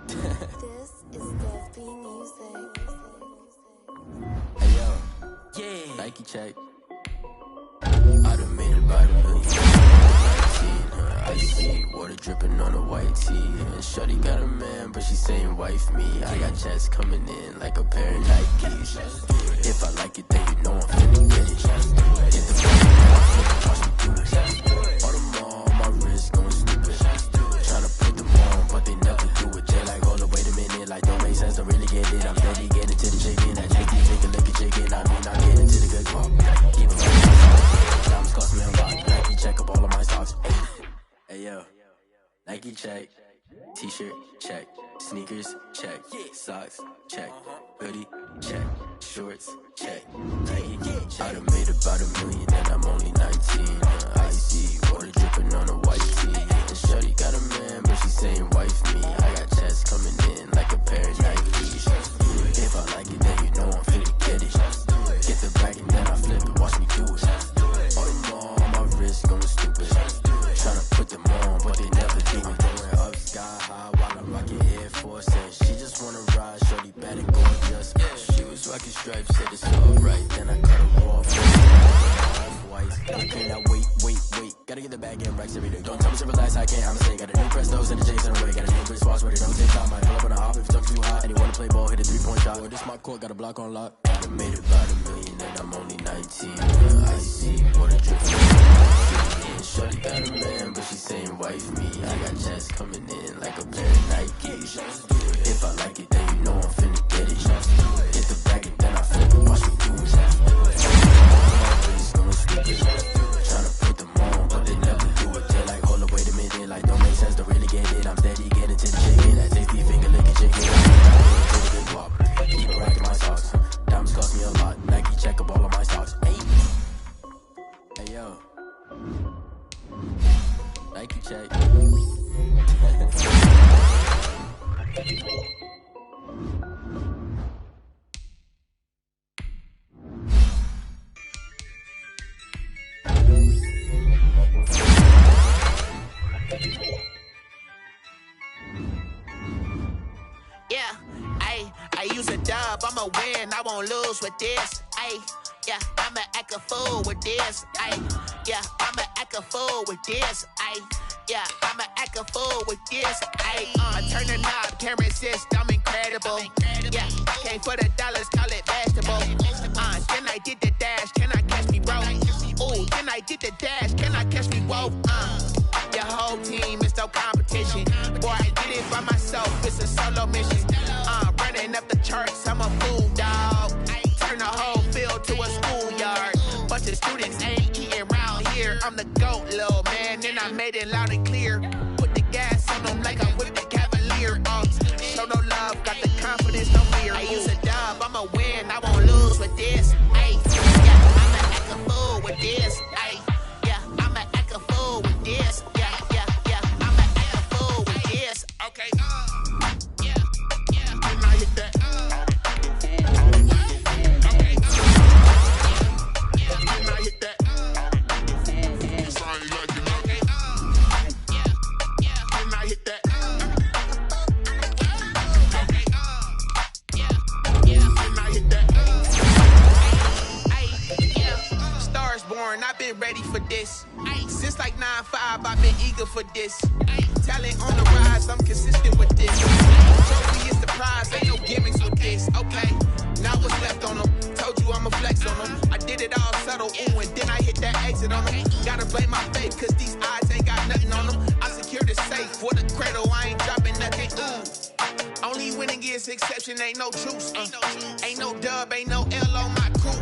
This is Deafy Music. Hey yo, yeah, Nike check. I done made about $1 million. Icy water dripping on a white tee. And shorty got a man, but she saying wife me. I got checks coming in like a pair of Nikes. If I like it, then you know I'm finna get it. Hit the button, watch me do it. All them on my wrist going stupid. Tryna put them on, but they never do it. They like, hold up, wait a minute, like don't make sense, don't really get it. I'm steady getting to the chicken. I take a look at chicken. I mean, I get into the good walk. Keep it right. Cost me a lot. Nike check up all of my socks. Hey yo, Nike check, t-shirt check, sneakers check, socks check, hoodie check, shorts check, Nike check. I done made about $1 million and I'm only 19. Icy water dripping on a white tee. And shorty got a man, but she saying wife me. I got checks coming in like a pair of Nikes. If I like it, then you know I'm finna get it. Get the bag and then I flip it. Watch me do it. Going stupid, tryna put them on, but they never do it. Going up sky high while I'm rocking Air Force, and she just wanna ride, shorty bad and gorgeous. She was rocking stripes, said it's alright, then I cut her off. Off-white, I cannot wait. Gotta get the bag and racks every day. Don't tell me to relax, I can't, I'ma say. Got a new Prestos and a Jason away. Got a new British watch, where they don't take time. Might pull up on a hop if it's too hot. And you wanna play ball, hit a 3-point shot. Well, this my court, got a block on lock. I made it about $1 million and I'm only 19. Icy water dripping. Shorty got a man, but she saying wife me. I got checks coming in like a pair of Nikes. If I like it, then you know I'm finna get it. Hit the bag and then I flip it. Watch me do it. Going stupid. Tryna put them on, but they never do it. They're like, hold up, wait a minute. Like, don't make sense, don't really get it. I'm steady getting to the chicken. That tasty finger licking chicken. Keep it rocking my socks. Diamonds cost me a lot. Nike check up all of my socks. Hey yo. Nike check. Yeah, I use a dub, I'ma win, I won't lose with this. Yeah, I'ma act a fool with this. Yeah, I'ma act a fool with this. Yeah, I'ma act a fool with this. I turn the knob, can't resist, I'm incredible. Yeah, came for the dollars, call it vegetable. Then I did the dash, can I catch me, bro? Ooh, then I did the it's a solo mission. Running up the charts, I'm a fool, dog. Turn the whole field to a schoolyard. Bunch of students ain't eating round here. I'm the GOAT, little man, and I made it loud and clear. Put the gas on them like I'm with the Cavalier. Show no love, got the confidence, no fear. I use a dub, I'ma win, I won't lose with this. Ay, yeah, I'ma act a fool with this. Ay, yeah, I'ma act a fool with this. Yeah, yeah, yeah, I'ma act a fool with this. Okay, yeah, yeah, and I hit that. Okay, yeah, and I hit that. Sorry, like you know. Okay, yeah, yeah, and I hit that. I've been ready for this. Since like 9-5, I've been eager for this. Talent on the rise, I'm consistent with this. Trophy is the prize, ain't no gimmicks with this. Okay, now what's left on them? Told you I'ma flex on them. I did it all subtle, ooh, and then I hit that exit on them. Gotta blame my faith, cause these eyes ain't got nothing on them. I secured the safe for the cradle, I ain't dropping nothing, ooh. Only winning is exception, ain't no truce. Ain't no dub, ain't no L on my crew.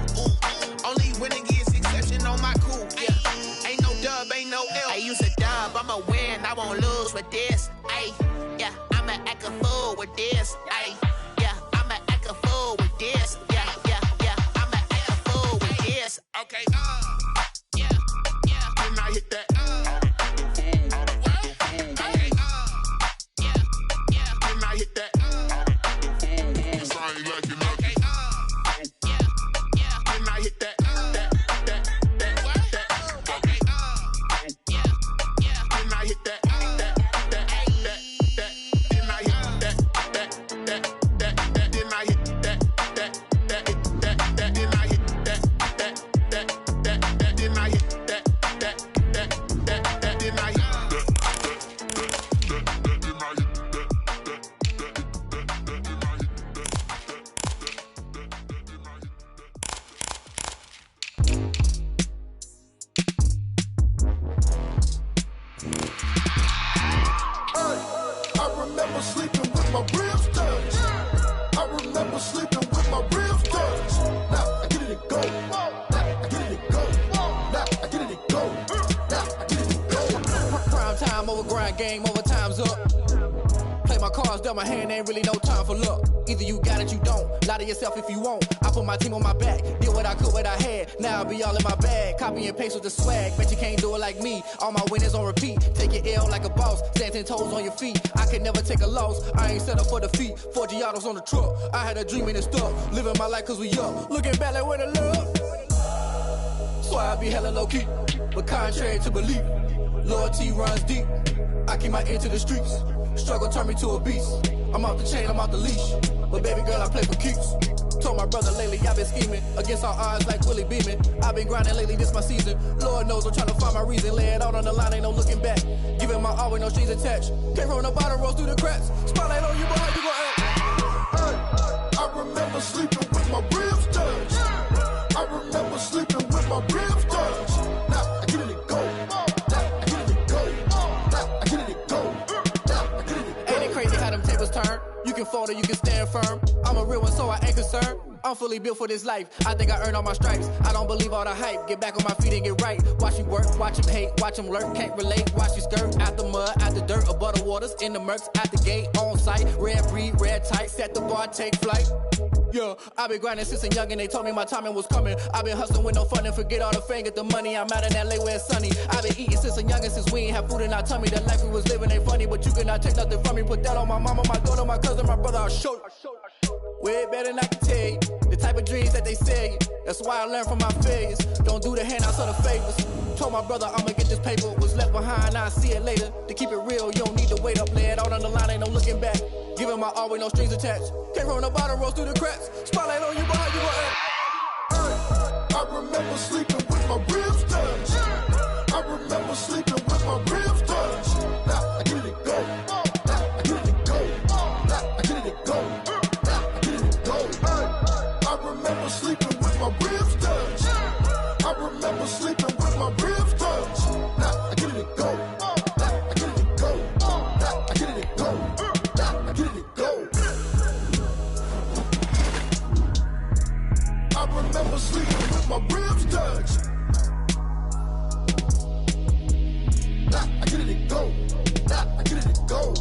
Only winning is exception on my crew. Yeah, ain't no dub, ain't no L. I use a dub, I'ma win, I won't lose with this. Ay, yeah, I'ma act a fool with this. Ay, yeah, I'ma act a fool with this. Yeah, yeah, yeah, I'ma act a fool with this. Okay, yeah, yeah, and I hit that. Okay, yeah, yeah, and I hit that. Sorry, like you know. Okay, yeah, yeah, and I hit that. Game over, time's up. Play my cards, dealt my hand, ain't really no time for luck. Either you got it, you don't. Lie to yourself if you won't. I put my team on my back, did what I could, what I had. Now I'll be all in my bag, copy and paste with the swag. Bet you can't do it like me. All my winners on repeat. Take your L like a boss, stand 10 toes on your feet. I can never take a loss, I ain't set up for defeat. 4 Giottos on the truck, I had a dream and it stuck. Living my life cause we up, looking back like where the love. So I be hella low key, but contrary to belief, loyalty runs deep. I keep my ear to the streets. Struggle turned me to a beast. I'm off the chain, I'm off the leash. But baby girl, I play for keeps. Told my brother lately, I've been scheming. Against all odds like Willie Beeman. I've been grinding lately, this my season. Lord knows I'm trying to find my reason. Lay it out on the line, ain't no looking back. Giving my all with no strings attached. Came from the bottom, rose through the cracks. Spotlight on you, boy, how you gon' act? Hey, I remember sleeping with my ribs touched. I remember sleeping with my ribs touched. Now I get it and go. Turn. You can fold or you can stand firm. I'm a real one, so I ain't concerned. I'm fully built for this life. I think I earned all my stripes. I don't believe all the hype. Get back on my feet and get right. Watch you work, watch him hate, watch him lurk. Can't relate, watch you skirt. Out the mud, out the dirt, above the waters, in the murks, out the gate, on site. Red breed, red tight, set the bar, take flight. Yeah, I've been grinding since a youngin', they told me my timing was coming. I've been hustling with no fun and forget all the fame, get the money. I'm out in LA where it's sunny. I've been eating since a youngin', since we ain't have food in our tummy. The life we was living ain't funny, but you cannot take nothing from me. Put that on my mama, my daughter, my cousin, my brother, I'll show you. Way better than I can tell you. The type of dreams that they sell you. That's why I learned from my failures. Don't do the handouts or the favors. Told my brother I'ma get this paper. Was left behind, I'll see it later. To keep it real, you don't need to wait up. Lay it out on the line, ain't no looking back. Giving my all with no strings attached. Came from the bottom, rose through the cracks. Spotlight on you, boy, how you gon' act? Hey, I remember sleeping with my ribs touched. I remember sleeping with my ribs touched. Now I get it and go. Now I get it and go. Now I get it and go. Now I get it and go. Hey, I remember sleeping with my ribs touched. I remember sleeping with my ribs touched. Now I get it and go. Now I get it and go. Now I get it and go. Now I get it and go. my ribs touch. I get it and go. I get it and go.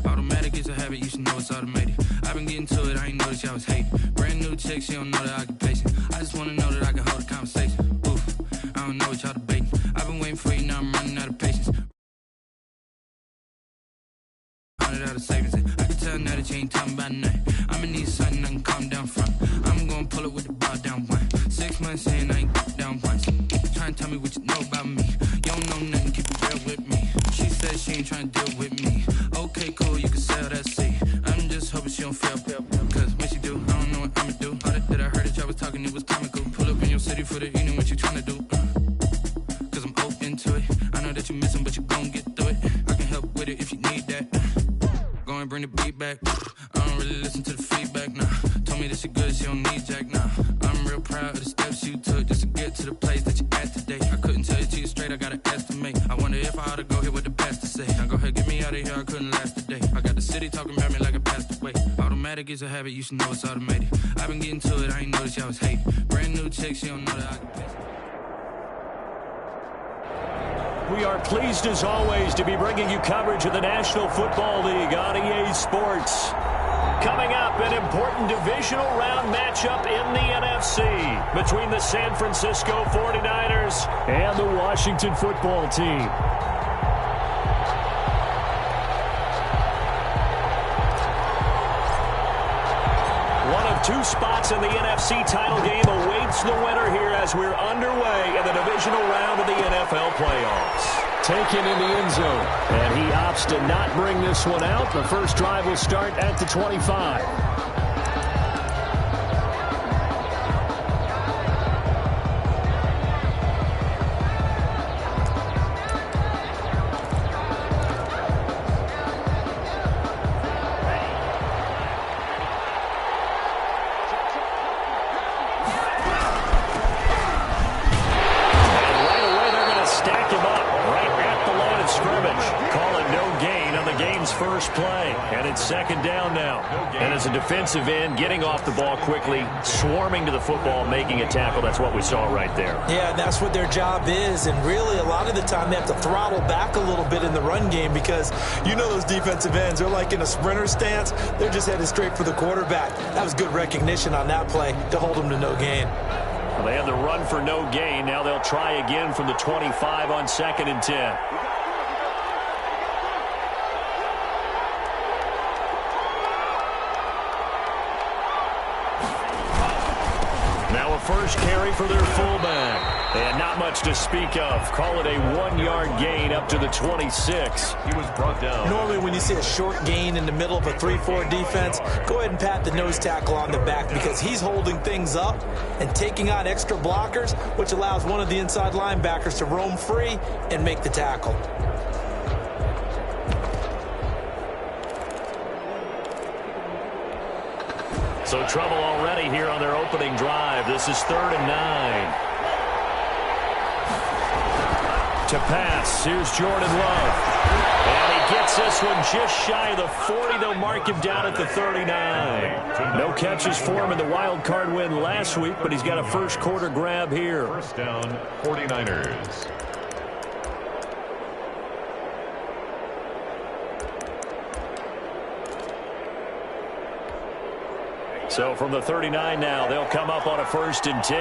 Automatic is a habit, you should know it's automated. I've been getting to it, I ain't noticed y'all was hating. Brand new chick, she don't know the occupation. I just wanna know that I can hold a conversation. Oof, I don't know what y'all debating. I've been waiting for you, now I'm running out of patience. 100 out of savings, I can tell now that you ain't talking about nothing. I'ma need something I can calm down from. I'm gonna pull it with the ball down one. 6 months saying I ain't down once. Trying to tell me what you know about me. You don't know nothing, keep it real with me. She said she ain't trying to deal with me. Okay, cool, you can sell that seat. I'm just hoping she don't fail. Cause when she do, I don't know what I'ma do. All that I heard that y'all was talking, it was comical. Pull up in your city for the evening, what you trying to do? Cause I'm open to it. I know that you missing, but you gon' get through it. I can help with it if you need that. Go and bring the beat back. I don't really listen to the feedback, nah. Told me that she good, she don't need jack, nah. I'm real proud of the steps you took just to get to the place that you at today. I couldn't tell you to you straight, I gotta estimate. I wonder if I ought to go here with the best to say. Now go ahead, get me out of here, I couldn't last a day. I got the city talking about me like I passed away. Automatic is a habit, you should know it's automated. I've been getting to it, I ain't noticed y'all was hating. Brand new chick, she don't know that I can pay. We are pleased, as always, to be bringing you coverage of the National Football League on EA Sports. Coming up, an important divisional round matchup in the NFC between the San Francisco 49ers and the Washington Football Team. One of two spots in the NFC title game awaits the winner here as we're underway in the divisional round of the NFL playoffs. Taken in the end zone, and he opts to not bring this one out. The first drive will start at the 25. First play, and it's second down now. And as a defensive end, getting off the ball quickly, swarming to the football, making a tackle, that's what we saw right there. Yeah, and that's what their job is, and really a lot of the time they have to throttle back a little bit in the run game because you know those defensive ends, they're like in a sprinter stance. They're just headed straight for the quarterback. That was good recognition on that play to hold them to no gain. Well, they had the run for no gain. Now they'll try again from the 25 on 2nd and 10. First carry for their fullback. And not much to speak of. Call it a 1-yard gain up to the 26. He was brought down. Normally when you see a short gain in the middle of a 3-4 defense, go ahead and pat the nose tackle on the back because he's holding things up and taking on extra blockers, which allows one of the inside linebackers to roam free and make the tackle. So trouble already here on their opening drive. This is 3rd and 9. To pass, here's Jordan Love. And he gets this one just shy of the 40. They'll mark him down at the 39. No catches for him in the wild card win last week, but he's got a first quarter grab here. First down, 49ers. So from the 39 now, they'll come up on a 1st and 10.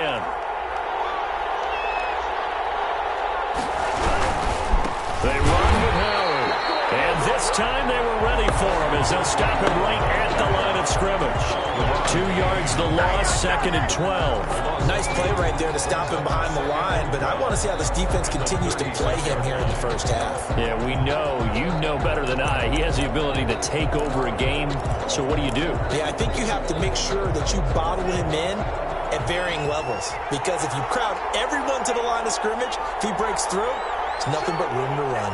They run with Howard. And this time they were ready for him as they'll stop him right at the line of scrimmage. 2 yards the loss, 2nd and 12. Nice play right there to stop him behind the line, but I want to see how this defense continues to play him here in the first half. Yeah, we know, you know better than I, he has the ability to take over a game, so what do you do? Yeah, I think you have to make sure that you bottle him in at varying levels, because if you crowd everyone to the line of scrimmage, if he breaks through, it's nothing but room to run.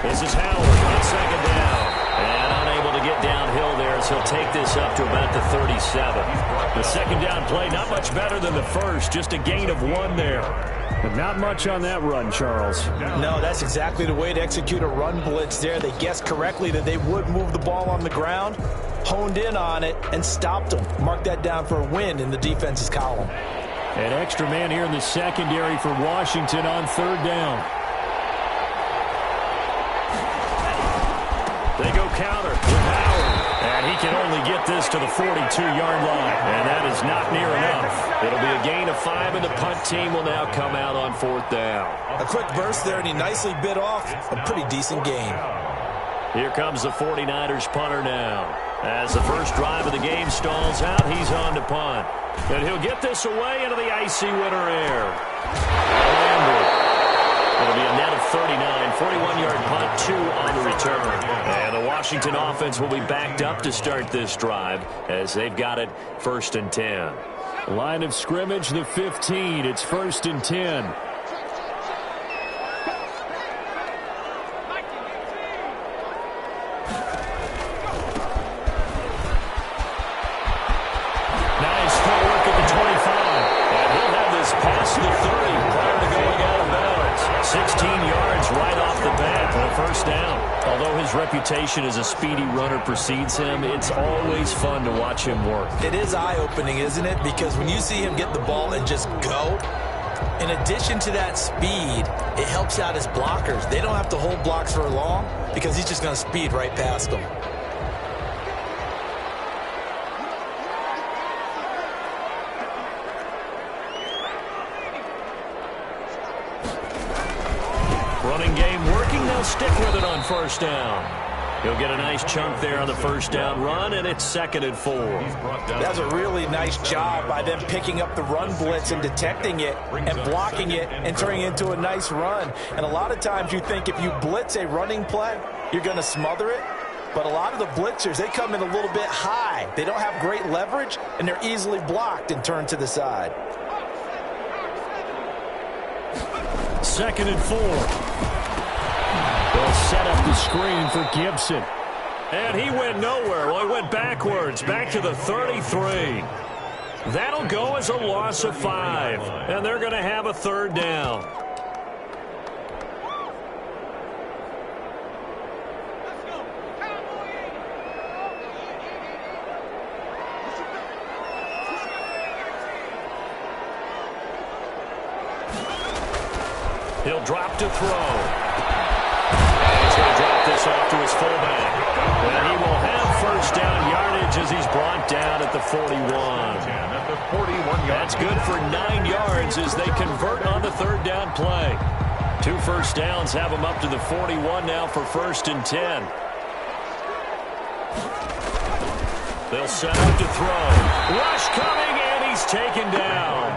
This is Howard on 2nd down, and unable to get down he'll take this up to about the 37. The second down play, not much better than the first, just a gain of 1 there. But not much on that run, Charles. No, that's exactly the way to execute a run blitz there. They guessed correctly that they would move the ball on the ground, honed in on it, and stopped them. Mark that down for a win in the defense's column. An extra man here in the secondary for Washington on third down. They go counter with Howard. And he can only get this to the 42-yard line. And that is not near enough. It'll be a gain of 5, and the punt team will now come out on fourth down. A quick burst there, and he nicely bit off a pretty decent gain. Here comes the 49ers punter now. As the first drive of the game stalls out, he's on to punt. And he'll get this away into the icy winter air. It'll be a net of 39, 41-yard punt, 2 on the return. And the Washington offense will be backed up to start this drive as they've got it 1st and 10. Line of scrimmage, the 15. It's 1st and 10. Nice footwork at the 25. And he'll have this past the 30 prior to going out of bounds. 16 yards right off the bat for a first down. Although his reputation as a speedy runner precedes him, it's always fun to watch him work. It is eye-opening, isn't it? Because when you see him get the ball and just go, in addition to that speed, it helps out his blockers. They don't have to hold blocks for long because he's just going to speed right past them. Running game working. They'll stick with it on first down. He'll get a nice chunk there on the first down run, and it's 2nd and 4. That's a really nice job by them picking up the run blitz and detecting it and blocking it and turning it into a nice run. And a lot of times you think if you blitz a running play, you're going to smother it. But a lot of the blitzers, they come in a little bit high. They don't have great leverage, and they're easily blocked and turned to the side. 2nd and 4. They'll set up the screen for Gibson. And he went nowhere. Well, he went backwards, back to the 33. That'll go as a loss of 5. And they're going to have a third down. He'll drop to throw. And he's going to drop this off to his fullback. And he will have first down yardage as he's brought down at the 41. That's good for 9 yards as they convert on the third down play. 2 first downs have him up to the 41 now for 1st and 10. They'll set up to throw. Rush coming, and he's taken down.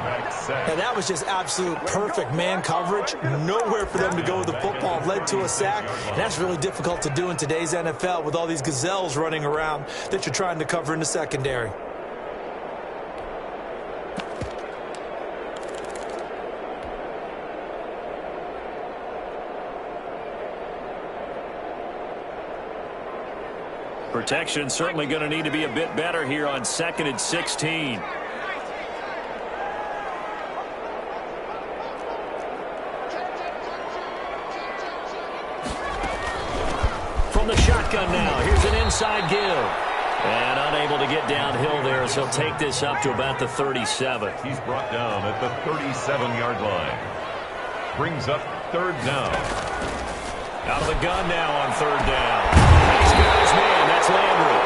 And that was just absolute perfect man coverage. Nowhere for them to go with the football. Led to a sack. And that's really difficult to do in today's NFL with all these gazelles running around that you're trying to cover in the secondary. Protection certainly going to need to be a bit better here on 2nd and 16. From the shotgun now, here's an inside give. And unable to get downhill there, so he'll take this up to about the 37. He's brought down at the 37-yard line. Brings up third down. Out of the gun now on third down. He's got his man. That's Landry.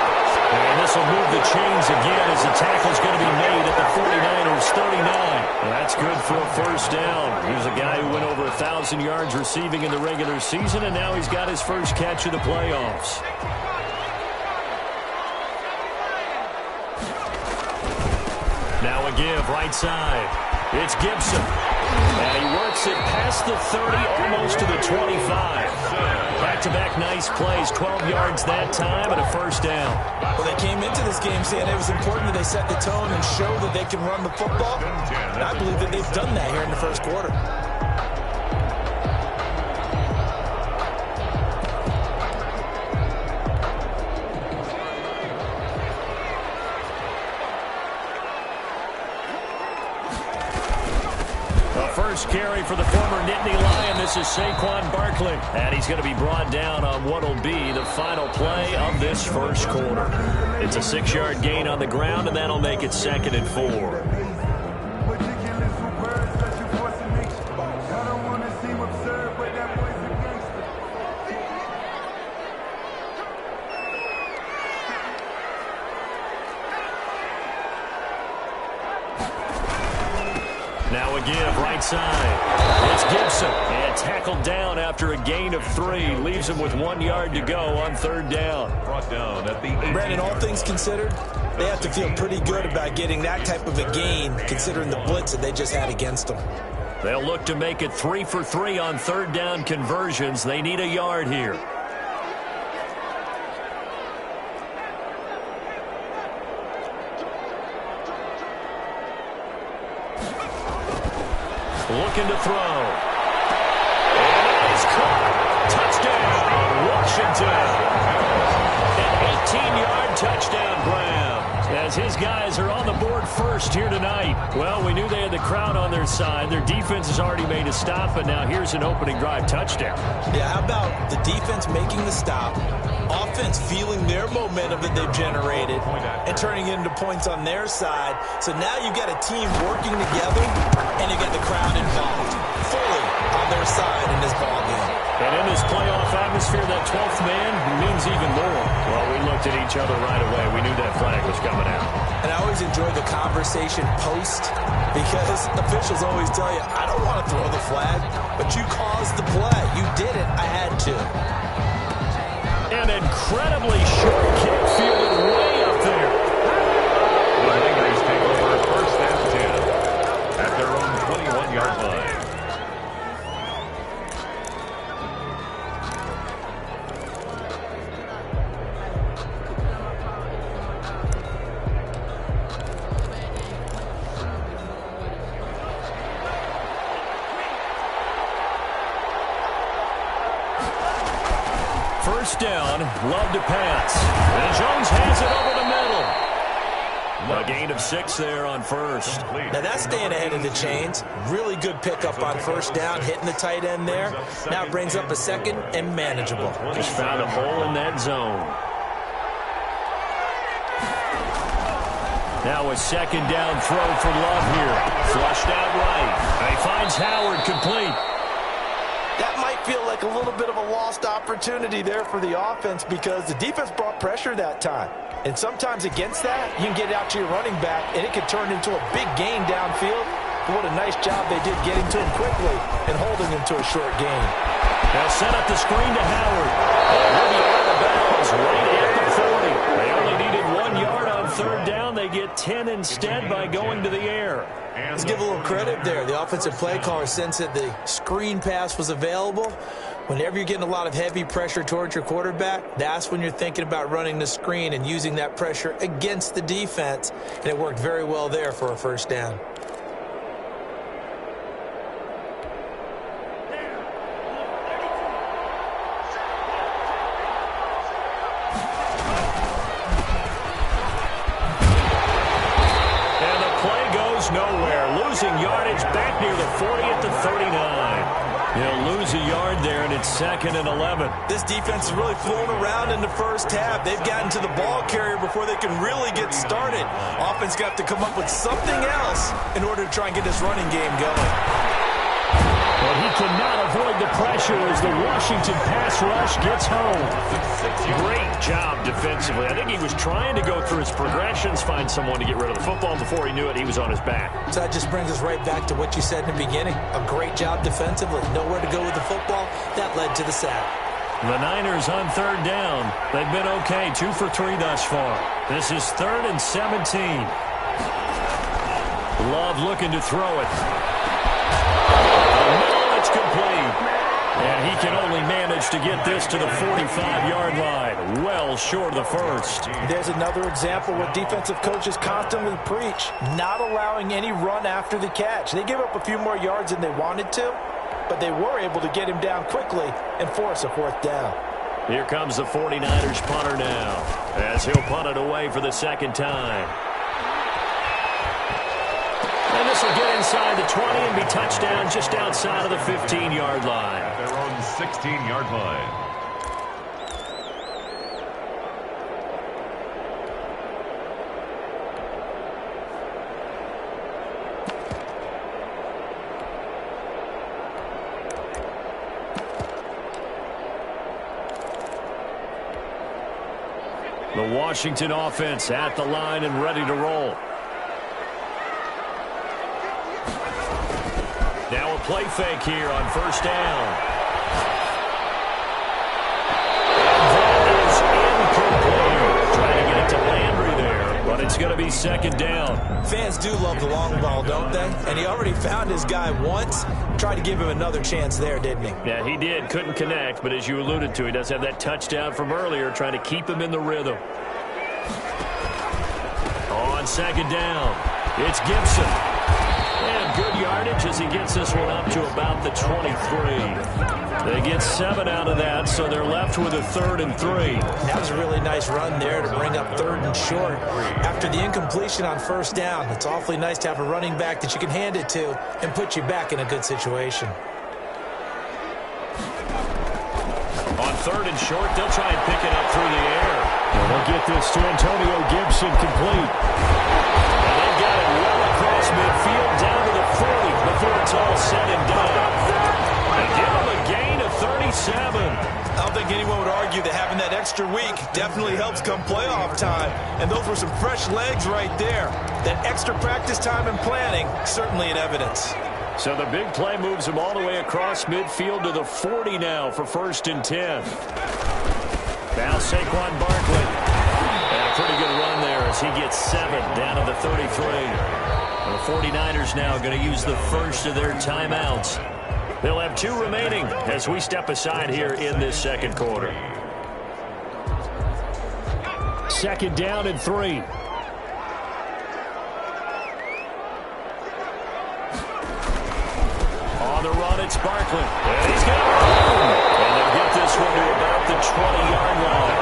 And this will move the chains again as the tackle's going to be made at the 49ers' 39. Well, that's good for a first down. Here's a guy who went over 1,000 yards receiving in the regular season, and now he's got his first catch of the playoffs. Now a give right side. It's Gibson. And he works it past the 30, almost to the 25. Back-to-back nice plays, 12 yards that time, and a first down. Well, they came into this game saying it was important that they set the tone and show that they can run the football. And I believe that they've done that here in the first quarter. first carry for the former Nittany Lion. This is Saquon Barkley. And he's going to be brought down on what will be the final play of this first quarter. It's a 6-yard gain on the ground, and that'll make it 2nd and 4. Now a give right side. It's Gibson. And tackled down after a gain of 3. Leaves him with 1 yard to go on 3rd down. Brought down at the 18. Brandon, all things considered, they have to feel pretty good about getting that type of a gain, considering the blitz that they just had against them. They'll look to make it 3 for 3 on 3rd down conversions. They need a yard here. Looking to throw. And it is caught. Touchdown, Washington. An 18-yard touchdown, Graham. As his guys are on the board first here tonight. Well, we knew they had the crowd on their side. Their defense has already made a stop, and now here's an opening drive touchdown. Yeah, how about the defense making the stop, offense feeling their momentum that they've generated, and turning it into points on their side. So now you've got a team working together, and you've got the crowd involved fully on their side in this ballgame. And in this playoff atmosphere, that 12th man means even more. Well, we looked at each other right away. We knew that flag was coming out. And I always enjoy the conversation post, because officials always tell you, I don't want to throw the flag, but you caused the play. You did it. I had to. An incredibly short kick fielded way up there. The Raiders take over 1st and 10 at their own 21-yard line. First down, Love to pass. And Jones has it over the middle. A gain of 6 there on 1st. Now that's staying ahead of the chains. Really good pickup on 1st down, hitting the tight end there. Now it brings up a 2nd and manageable. Just found a hole in that zone. Now a 2nd down throw for Love here. Flushed out right. He finds Howard complete. That might feel like a little bit of a lost opportunity there for the offense, because the defense brought pressure that time. And sometimes against that, you can get out to your running back, and it could turn into a big gain downfield. But what a nice job they did getting to him quickly and holding him to a short gain. They'll set up the screen to Howard. He'll be out of bounds right at the 40. They only needed 1 yard on 3rd down. They get 10 instead by going to the air. Let's give a little credit there. The offensive play caller sensed that the screen pass was available. Whenever you're getting a lot of heavy pressure towards your quarterback, that's when you're thinking about running the screen and using that pressure against the defense. And it worked very well there for a 1st down. Nowhere. Losing yardage back near the 40 at the 39. He'll lose a yard there, and it's 2nd and 11. This defense is really fooling around in the first half. They've gotten to the ball carrier before they can really get started. Offense got to come up with something else in order to try and get this running game going. Well, he cannot avoid the pressure as the Washington pass rush gets home. Great job defensively. I think he was trying to go through his progressions, find someone to get rid of the football. Before he knew it, he was on his back. So that just brings us right back to what you said in the beginning. A great job defensively. Nowhere to go with the football. That led to the sack. The Niners on 3rd down. They've been okay, 2 for 3 thus far. This is 3rd and 17. Love looking to throw it. It's complete. And he can only manage to get this to the 45-yard line. Well short of the 1st. There's another example where defensive coaches constantly preach, not allowing any run after the catch. They give up a few more yards than they wanted to, but they were able to get him down quickly and force a 4th down. Here comes the 49ers punter now, as he'll punt it away for the 2nd time. And this will get inside the 20 and be touchdown just outside of the 15-yard line. At their own 16-yard line. The Washington offense at the line and ready to roll. Now a play fake here on first down. That is incomplete. Trying to get it to Landry there, but it's going to be second down. Fans do love the long ball, don't they? And he already found his guy once. Tried to give him another chance there, didn't he? Yeah, he did. Couldn't connect, but as you alluded to, he does have that touchdown from earlier, trying to keep him in the rhythm. On second down, it's Gibson. And good yardage as he gets this one up to about the 23. They get 7 out of that, so they're left with a 3rd and 3. That was a really nice run there to bring up 3rd and short. After the incompletion on first down, it's awfully nice to have a running back that you can hand it to and put you back in a good situation. On 3rd and short, they'll try and pick it up through the air. And they'll get this to Antonio Gibson complete. And they've got it well across midfield down to the 40 before it's all said and done. They give him a gain of 37. I don't think anyone would argue that having that extra week definitely helps come playoff time. And those were some fresh legs right there. That extra practice time and planning, certainly in evidence. So the big play moves him all the way across midfield to the 40 now for 1st and 10. Now Saquon Barkley. And a pretty good run there as he gets 7 down to the 33. And the 49ers now going to use the first of their timeouts. They'll have 2 remaining as we step aside here in this second quarter. 2nd down and 3. On the run, it's Barkley. And he's got room. And they'll get this one to about the 20-yard line.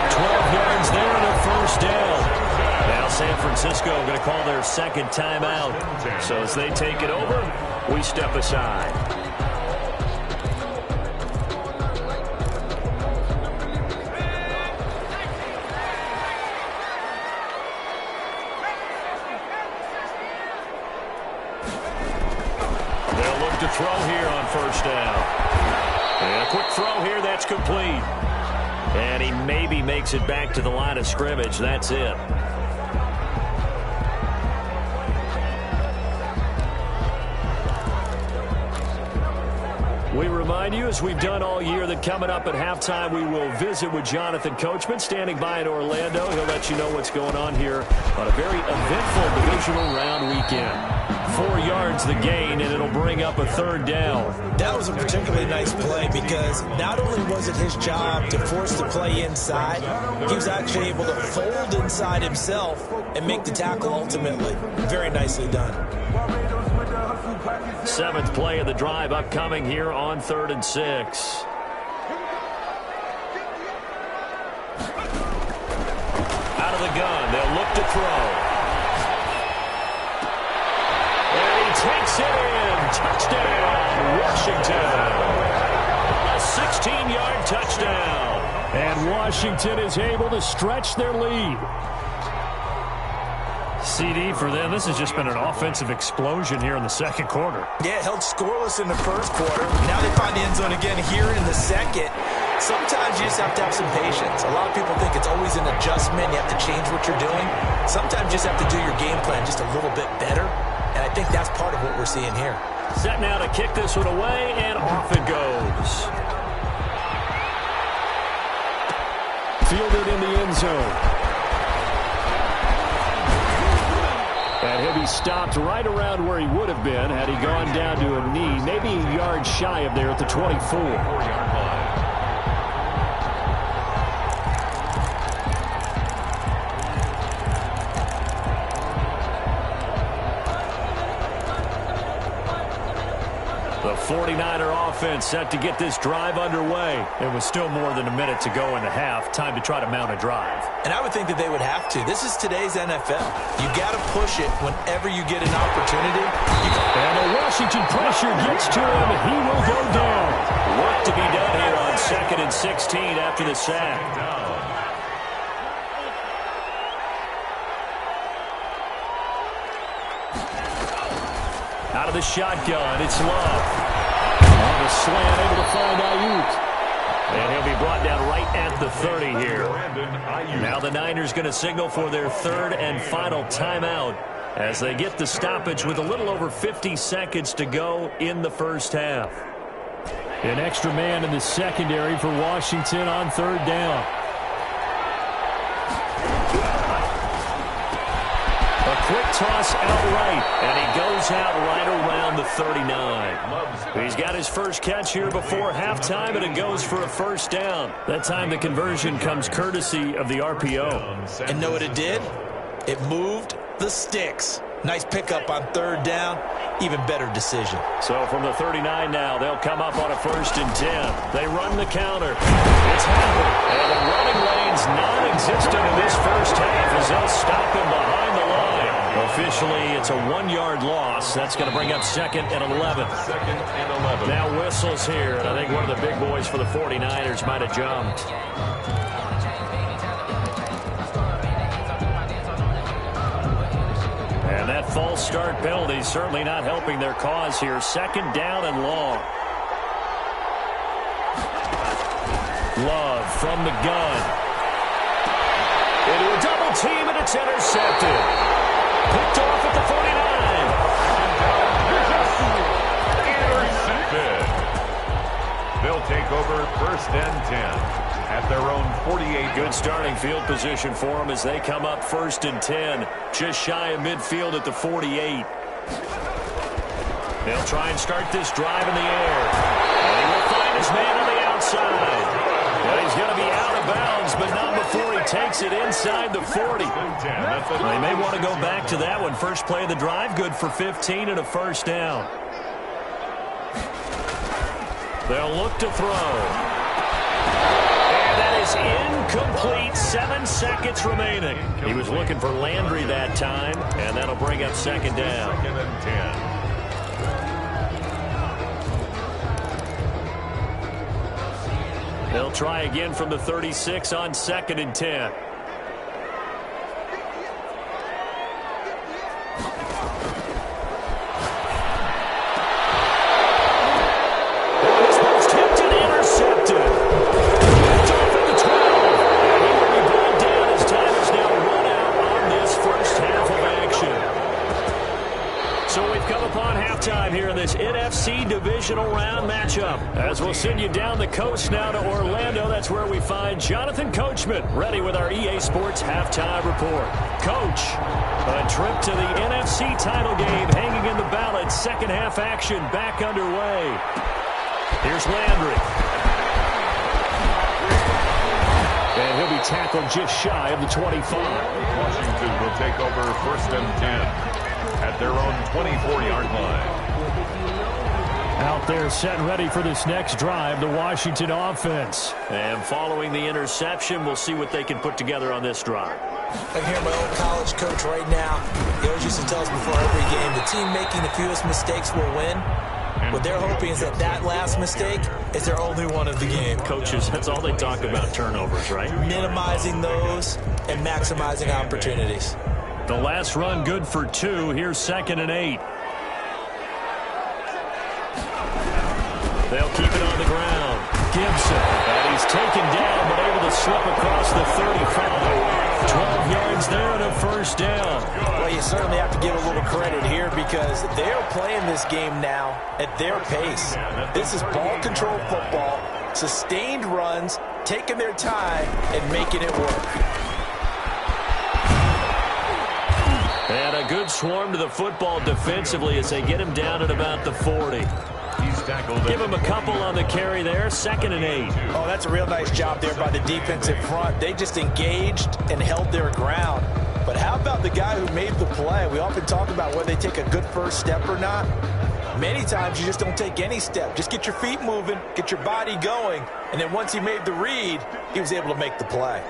12 yards there and a 1st down. Now San Francisco going to call their 2nd timeout. So as they take it over, we step aside. To throw here on 1st down. And a quick throw here, that's complete. And he maybe makes it back to the line of scrimmage. That's it. We remind you, as we've done all year, that coming up at halftime, we will visit with Jonathan Coachman, standing by in Orlando. He'll let you know what's going on here on a very eventful divisional round weekend. 4 yards the gain, and it'll bring up a 3rd down. That was a particularly nice play because not only was it his job to force the play inside, he was actually able to fold inside himself and make the tackle ultimately. Very nicely done. 7th play of the drive upcoming here on 3rd and 6. Out of the gun, they'll look to throw. Takes it in. Touchdown, Washington. A 16-yard touchdown. And Washington is able to stretch their lead. CD for them. This has just been an offensive explosion here in the second quarter. Yeah, held scoreless in the first quarter. Now they find the end zone again here in the second. Sometimes you just have to have some patience. A lot of people think it's always an adjustment. You have to change what you're doing. Sometimes you just have to do your game plan just a little bit better. And I think that's part of what we're seeing here. Set now to kick this one away, and off it goes. Fielded in the end zone. And he'll be stopped right around where he would have been had he gone down to a knee, maybe a yard shy of there at the 24. The 49er offense set to get this drive underway. It was still more than a minute to go in the half. Time to try to mount a drive. And I would think that they would have to. This is today's NFL. You got to push it whenever you get an opportunity. And the Washington pressure gets to him. He will go down. Work to be done here on 2nd and 16 after the sack. Out of the shotgun, it's Love. On the slant, able to find Ayuk. And he'll be brought down right at the 30 here. Now the Niners going to signal for their 3rd and final timeout as they get the stoppage with a little over 50 seconds to go in the first half. An extra man in the secondary for Washington on 3rd down. A quick toss outright, and he goes out right around the 39. He's got his first catch here before halftime, and it goes for a first down. That time the conversion comes courtesy of the RPO. And know what it did? It moved the sticks. Nice pickup on 3rd down. Even better decision. So from the 39 now, they'll come up on a 1st and 10. They run the counter. It's happened. And the running lane's non-existent in this first half as they'll stop him behind the line. Officially, it's a 1-yard loss. That's going to bring up 2nd and 11. 2nd and 11. Now whistles here, and I think one of the big boys for the 49ers might have jumped. And that false start penalty certainly not helping their cause here. 2nd down and long. Love from the gun. Into a double team, and it's intercepted. Picked off at the 49. Intercepted. They'll take over 1st and 10 at their own 48. Good starting field position for them as they come up 1st and 10. Just shy of midfield at the 48. They'll try and start this drive in the air. And he will find his man on the outside. And he's going to be out of bounds, but not before he takes it inside the 40. They may want to go back to that one. First play of the drive, good for 15 and a first down. They'll look to throw. And that is incomplete. 7 seconds remaining. He was looking for Landry that time, and that'll bring up 2nd down. 2nd and 10. They'll try again from the 36 on 2nd and 10. This one's tipped and intercepted. It's off at the 12. And he will be brought down as time is now run out on this first half of action. So we've come upon halftime here in this NFC divisional round matchup. As we'll send you down the coast now to Orlando, that's where we find Jonathan Coachman ready with our EA Sports halftime report. Coach, a trip to the NFC title game hanging in the balance. 2nd half action back underway. Here's Landry. And he'll be tackled just shy of the 25. Washington will take over 1st and 10 at their own 24-yard line. Out there set ready for this next drive, the Washington offense. And following the interception, we'll see what they can put together on this drive. I can hear my old college coach right now. He always used to tell us before every game, the team making the fewest mistakes will win. What they're hoping is that last mistake is their only one of the game. Coaches, that's all they talk about, turnovers, right? Minimizing those and maximizing opportunities. The last run good for 2. Here's 2nd and 8. They'll keep it on the ground. Gibson, and he's taken down, but able to slip across the 35. 12 yards there and a first down. Well, you certainly have to give a little credit here because they're playing this game now at their pace. This is ball control football, sustained runs, taking their time, and making it work. And a good swarm to the football defensively as they get him down at about the 40. He's tackled. Give him a couple on the carry there. 2nd and 8. Oh, that's a real nice job there by the defensive front. They just engaged and held their ground. But how about the guy who made the play? We often talk about whether they take a good first step or not. Many times you just don't take any step. Just get your feet moving, get your body going, and then once he made the read, he was able to make the play.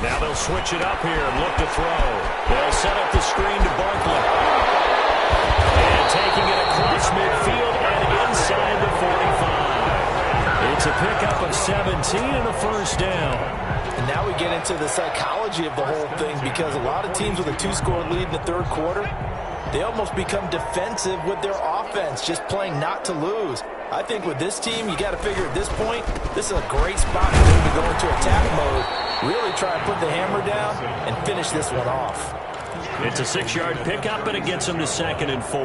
Now they'll switch it up here and look to throw. They'll set up the screen to Barkley. And taking it across midfield and inside the 45. It's a pickup of 17 and a first down. And now we get into the psychology of the whole thing, because a lot of teams with a 2-score lead in the third quarter, they almost become defensive with their offense, just playing not to lose. I think with this team, you got to figure at this point, this is a great spot for them to go into attack mode, really try and put the hammer down and finish this one off. It's a 6-yard pickup, and it gets them to 2nd and 4.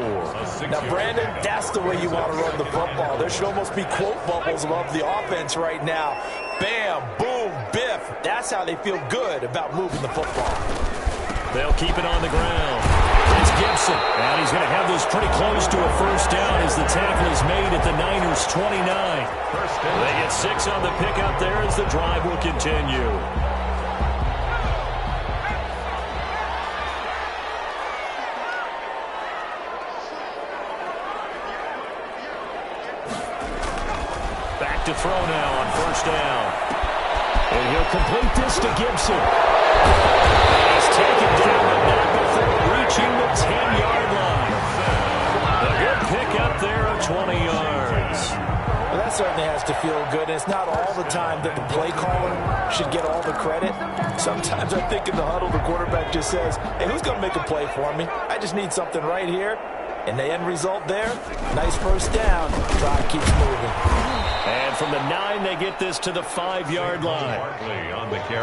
Now, Brandon, that's the way you want to run the football. There should almost be quote bubbles above the offense right now. Bam, boom, biff. That's how they feel good about moving the football. They'll keep it on the ground. It's Gibson, and he's going to have this pretty close to a first down as the tackle is made at the Niners' 29. They get 6 on the pickup there as the drive will continue. Back to throw now on first down. And he'll complete this to Gibson. He's taken down, but not before reaching the 10-yard line. A good pickup there of 20 yards. Well, that certainly has to feel good. And it's not all the time that the play caller should get all the credit. Sometimes I think in the huddle, the quarterback just says, hey, who's going to make a play for me? I just need something right here. And the end result there, nice first down. Drive keeps moving. And from the 9, they get this to the 5-yard line.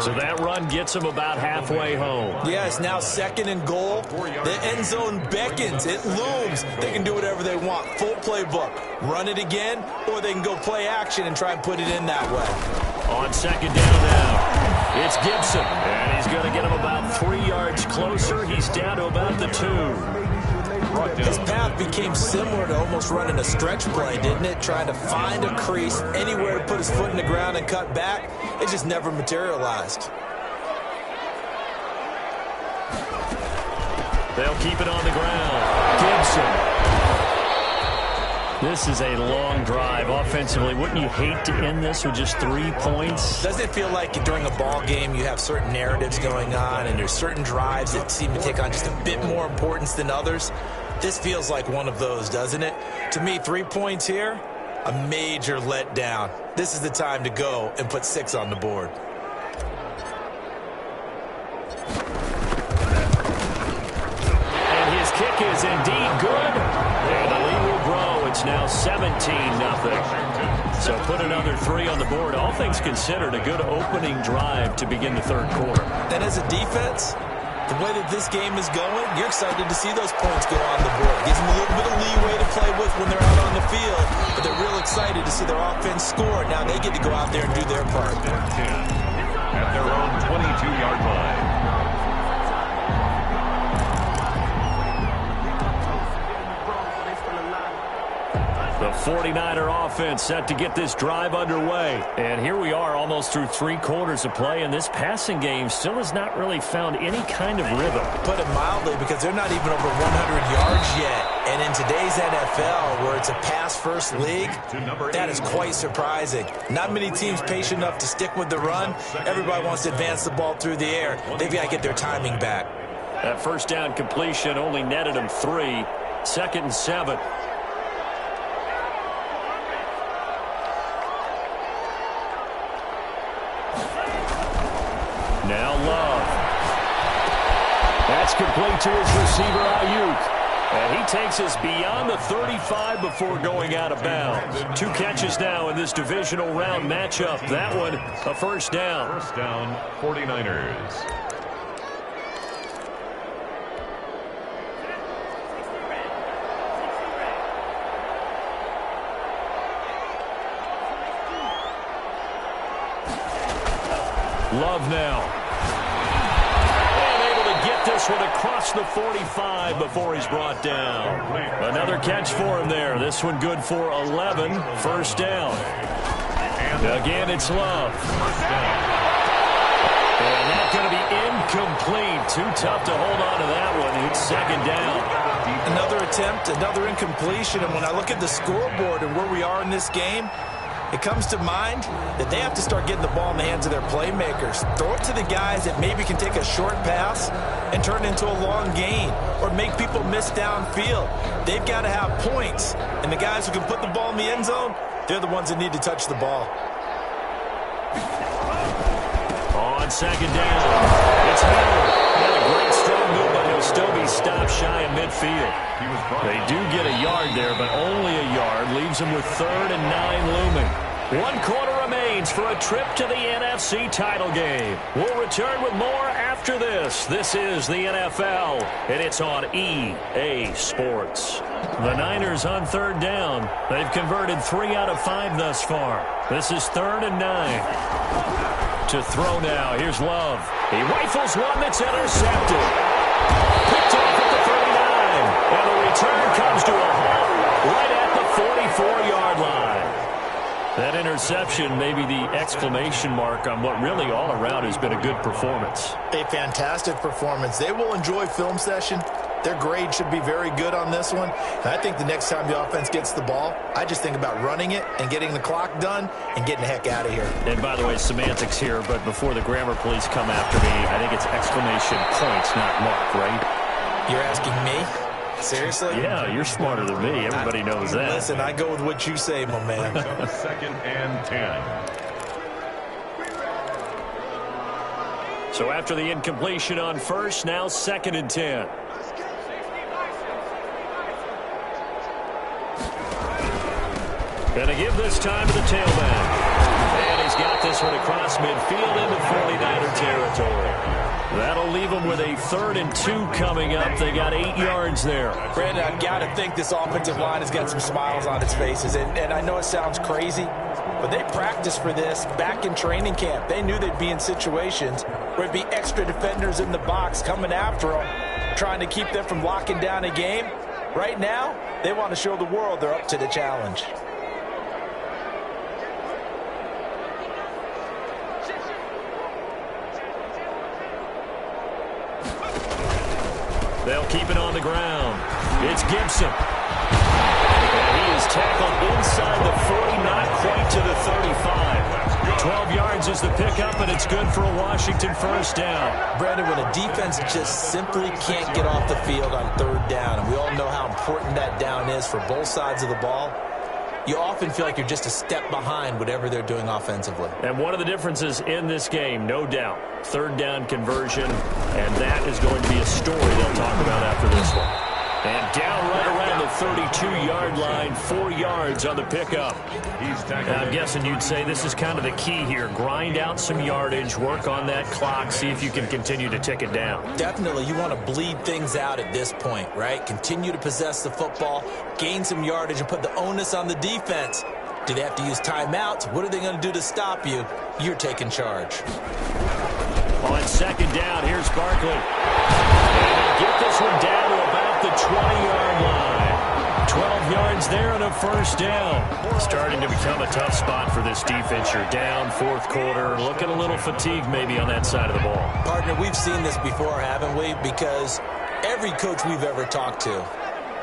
So that run gets them about halfway home. Yeah, it's now 2nd and goal. The end zone beckons. It looms. They can do whatever they want. Full playbook. Run it again, or they can go play action and try and put it in that way. On 2nd down now, it's Gibson. And he's going to get him about 3 yards closer. He's down to about the 2. His path became similar to almost running a stretch play, didn't it? Trying to find a crease, anywhere to put his foot in the ground and cut back. It just never materialized. They'll keep it on the ground. Gibson. This is a long drive offensively. Wouldn't you hate to end this with just 3 points? Doesn't it feel like during a ball game you have certain narratives going on and there's certain drives that seem to take on just a bit more importance than others? This feels like one of those, doesn't it? To me, 3 points here, a major letdown. This is the time to go and put 6 on the board. And his kick is indeed good. And the lead will grow. It's now 17-0. So put another 3 on the board. All things considered, a good opening drive to begin the third quarter. And as a defense, the way that this game is going, you're excited to see those points go on the board. Gives them a little bit of leeway to play with when they're out on the field, but they're real excited to see their offense score. Now they get to go out there and do their part. At their own 22-yard line. The 49er offense set to get this drive underway. And here we are almost through 3 quarters of play, and this passing game still has not really found any kind of rhythm. Put it mildly, because they're not even over 100 yards yet. And in today's NFL, where it's a pass-first league, that is quite surprising. Not many teams patient enough to stick with the run. Everybody wants to advance the ball through the air. They've got to get their timing back. That first down completion only netted them 3. 2nd and 7. Now Love. That's complete to his receiver, Ayuk. And he takes us beyond the 35 before going out of bounds. 2 catches now in this divisional round matchup. That one, a first down. First down, 49ers. Love now. And able to get this one across the 45 before he's brought down. Another catch for him there. This one good for 11. First down. Again, it's Love. And that's going to be incomplete. Too tough to hold on to that one. It's 2nd down. Another attempt, another incompletion. And when I look at the scoreboard and where we are in this game, it comes to mind that they have to start getting the ball in the hands of their playmakers. Throw it to the guys that maybe can take a short pass and turn it into a long gain or make people miss downfield. They've got to have points, and the guys who can put the ball in the end zone, they're the ones that need to touch the ball. On second down, it's Howard. And a great strong move, but he'll still be stopped shy of midfield. They do get a yard there, but only a yard. Leaves them with 3rd and 9 looming. 1 quarter remains for a trip to the NFC title game. We'll return with more after this. This is the NFL, and it's on EA Sports. The Niners on 3rd down. They've converted 3 out of 5 thus far. This is 3rd and 9. To throw now. Here's Love. He rifles one that's intercepted. Picked off at the 39. And the return comes to a halt right at the 44-yard line. That interception may be the exclamation mark on what really all around has been a good performance. A fantastic performance. They will enjoy film session. Their grade should be very good on this one. And I think the next time the offense gets the ball, I just think about running it and getting the clock done and getting the heck out of here. And by the way, semantics here, but before the grammar police come after me, I think it's exclamation points, not mark, right? You're asking me? Seriously? Yeah, you're smarter than me. Everybody knows that. Listen, I go with what you say, my man. 2nd and 10. So after the incompletion on first, now 2nd and 10. Gonna give this time to the tailback. And he's got this one across midfield into 49er territory. That'll leave them with a 3rd and 2 coming up. They got 8 yards there. Brandon, I've got to think this offensive line has got some smiles on its faces. And I know it sounds crazy, but they practiced for this back in training camp. They knew they'd be in situations where it'd be extra defenders in the box coming after them, trying to keep them from locking down a game. Right now, they want to show the world they're up to the challenge. They'll keep it on the ground. It's Gibson. And he is tackled inside the 40, not quite to the 35. 12 yards is the pickup, and it's good for a Washington first down. Brandon, when a defense just simply can't get off the field on 3rd down, and we all know how important that down is for both sides of the ball, you often feel like you're just a step behind whatever they're doing offensively. And one of the differences in this game, no doubt, 3rd down conversion, and that is going to be a story they'll talk about after this one. And down right around the 32-yard line, 4 yards on the pickup. I'm guessing you'd say this is kind of the key here. Grind out some yardage, work on that clock, see if you can continue to tick it down. Definitely. You want to bleed things out at this point, right? Continue to possess the football, gain some yardage, and put the onus on the defense. Do they have to use timeouts? What are they going to do to stop you? You're taking charge. On 2nd down, here's Barkley. And they'll get this one down to about the 20-yard line. 12 yards there and a first down. Starting to become a tough spot for this defense. You're down 4th quarter. Looking a little fatigued maybe on that side of the ball. Partner, we've seen this before, haven't we? Because every coach we've ever talked to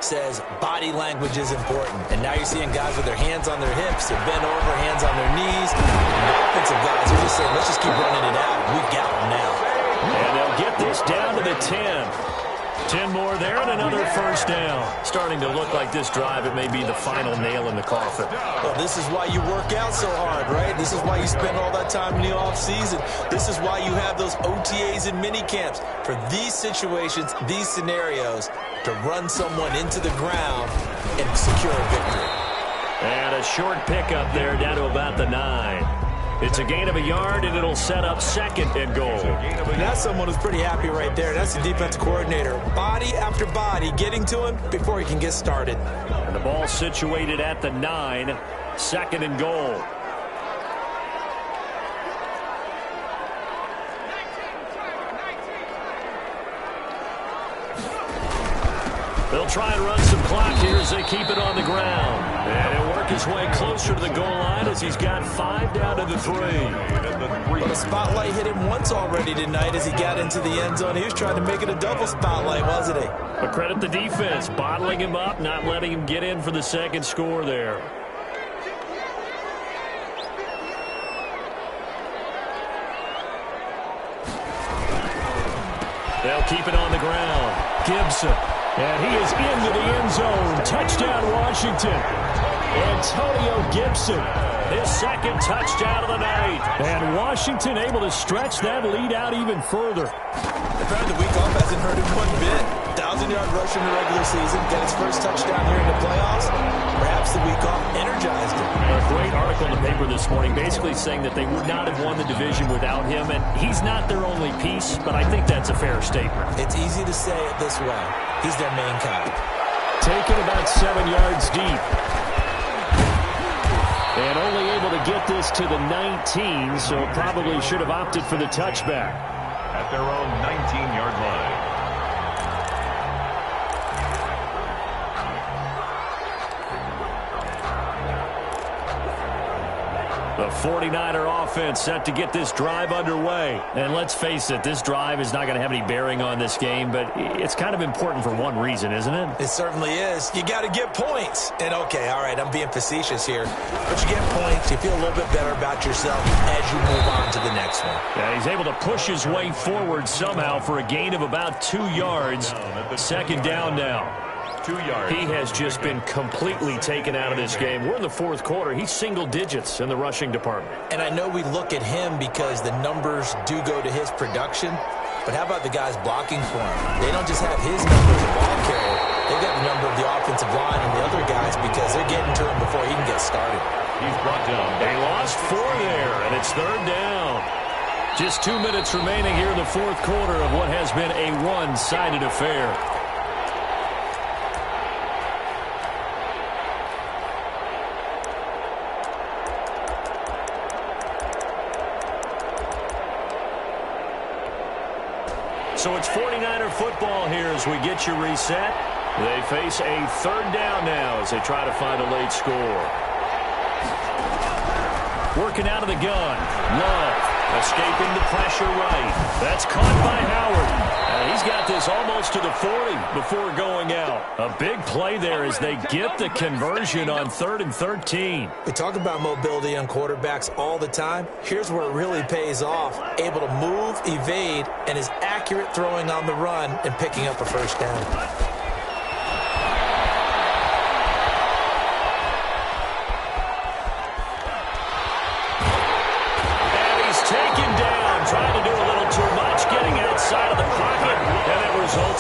says body language is important. And now you're seeing guys with their hands on their hips, they're bent over, hands on their knees. And the offensive guys are just saying, let's just keep running it out. We've got them now. And they'll get this down to the 10. 10 more there and another first down. Starting to look like this drive, it may be the final nail in the coffin. Well, this is why you work out so hard, right? This is why you spend all that time in the offseason. This is why you have those OTAs and mini camps. For these situations, these scenarios, to run someone into the ground and secure a victory. And a short pickup there down to about the 9. It's a gain of a yard, and it'll set up 2nd and goal. And that's someone who's pretty happy right there. That's the defense coordinator. Body after body getting to him before he can get started. And the ball situated at the 9, 2nd and goal. They'll try and run some clock here as they keep it on the ground. And he'll work his way closer to the goal line as he's got 5 down to the 3. Well, the spotlight hit him once already tonight as he got into the end zone. He was trying to make it a double spotlight, wasn't he? But credit the defense, bottling him up, not letting him get in for the 2nd score there. They'll keep it on the ground. Gibson. And he is into the end zone. Touchdown, Washington. Antonio Gibson, his second touchdown of the night. And Washington able to stretch that lead out even further. The fact the week off hasn't hurt him one bit. 1,000-yard rush in the regular season, get his first touchdown here in the playoffs. Perhaps the week off energized him. A great article in the paper this morning basically saying that they would not have won the division without him, and he's not their only piece, but I think that's a fair statement. It's easy to say it this way. He's their main guy. Taken about 7 yards deep. And only able to get this to the 19, so probably should have opted for the touchback. At their own 19-yard line. The 49er offense set to get this drive underway. And let's face it, this drive is not going to have any bearing on this game, but it's kind of important for one reason, isn't it? It certainly is. You got to get points. And okay, all right, I'm being facetious here. But you get points, you feel a little bit better about yourself as you move on to the next one. Yeah, he's able to push his way forward somehow for a gain of about 2 yards. Second down now. 2 yards. He has just been completely taken out of this game. We're in the fourth quarter. He's single digits in the rushing department. And I know we look at him because the numbers do go to his production. But how about the guys blocking for him? They don't just have his number as a ball carrier. They've got the number of the offensive line and the other guys because they're getting to him before he can get started. He's brought down. They lost 4 there, and it's third down. Just 2 minutes remaining here in the fourth quarter of what has been a one-sided affair. So it's 49er football here as we get you reset. They face a third down now as they try to find a late score. Working out of the gun. Love escaping the pressure right. That's caught by Howard. And he's got this almost to the 40 before going out. A big play there as they get the conversion on 3rd and 13. We talk about mobility on quarterbacks all the time. Here's where it really pays off. Able to move, evade, and is accurate throwing on the run and picking up a first down.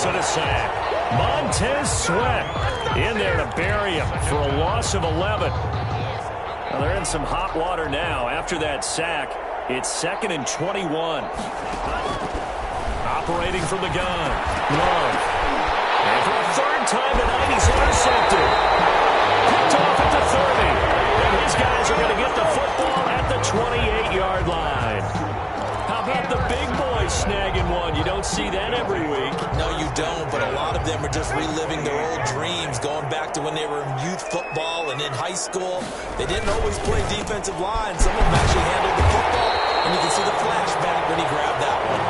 And a sack. Montez Sweat in there to bury him for a loss of 11. Well, they're in some hot water now. After that sack, it's 2nd and 21. Operating from the gun. Love. And for a third time tonight, he's intercepted. Picked off at the 30. And his guys are going to get the football at the 28-yard line. How about the big boys snagging one? You don't see that every week. No, you don't, but a lot of them are just reliving their old dreams, going back to when they were in youth football and in high school. They didn't always play defensive line. Some of them actually handled the football, and you can see the flashback when he grabbed that one.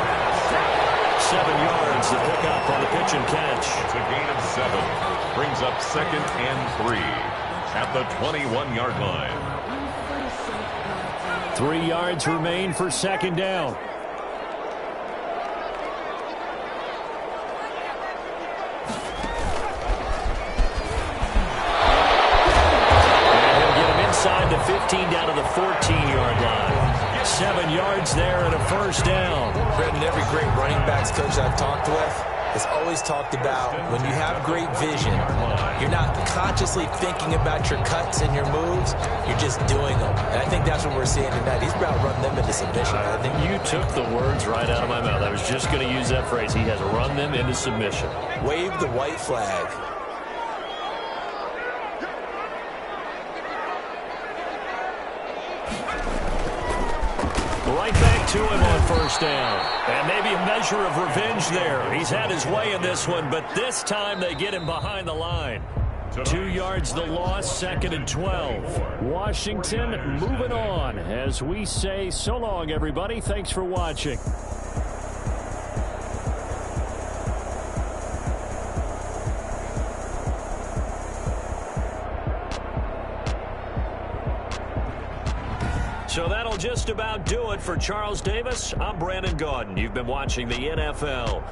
7 yards to pick up on the pitch and catch. It's a gain of 7. Brings up 2nd and 3 at the 21-yard line. 3 yards remain for second down. And he'll get him inside the 15 down to the 14-yard line. 7 yards there and a first down. Brendan, every great running backs coach I've talked with has always talked about when you have great vision, you're not consciously thinking about your cuts and your moves, you're just doing them. And I think that's what we're seeing tonight. He's about running them into submission. I think you took the words right out of my mouth. I was just going to use that phrase. He has run them into submission. Wave the white flag. Right back to him on first down. And maybe a measure of revenge there. He's had his way in this one, but this time they get him behind the line. 2 yards the loss, 2nd and 12. Washington moving on as we say so long, everybody. Thanks for watching. So that'll just about do it for Charles Davis. I'm Brandon Gaudin. You've been watching the NFL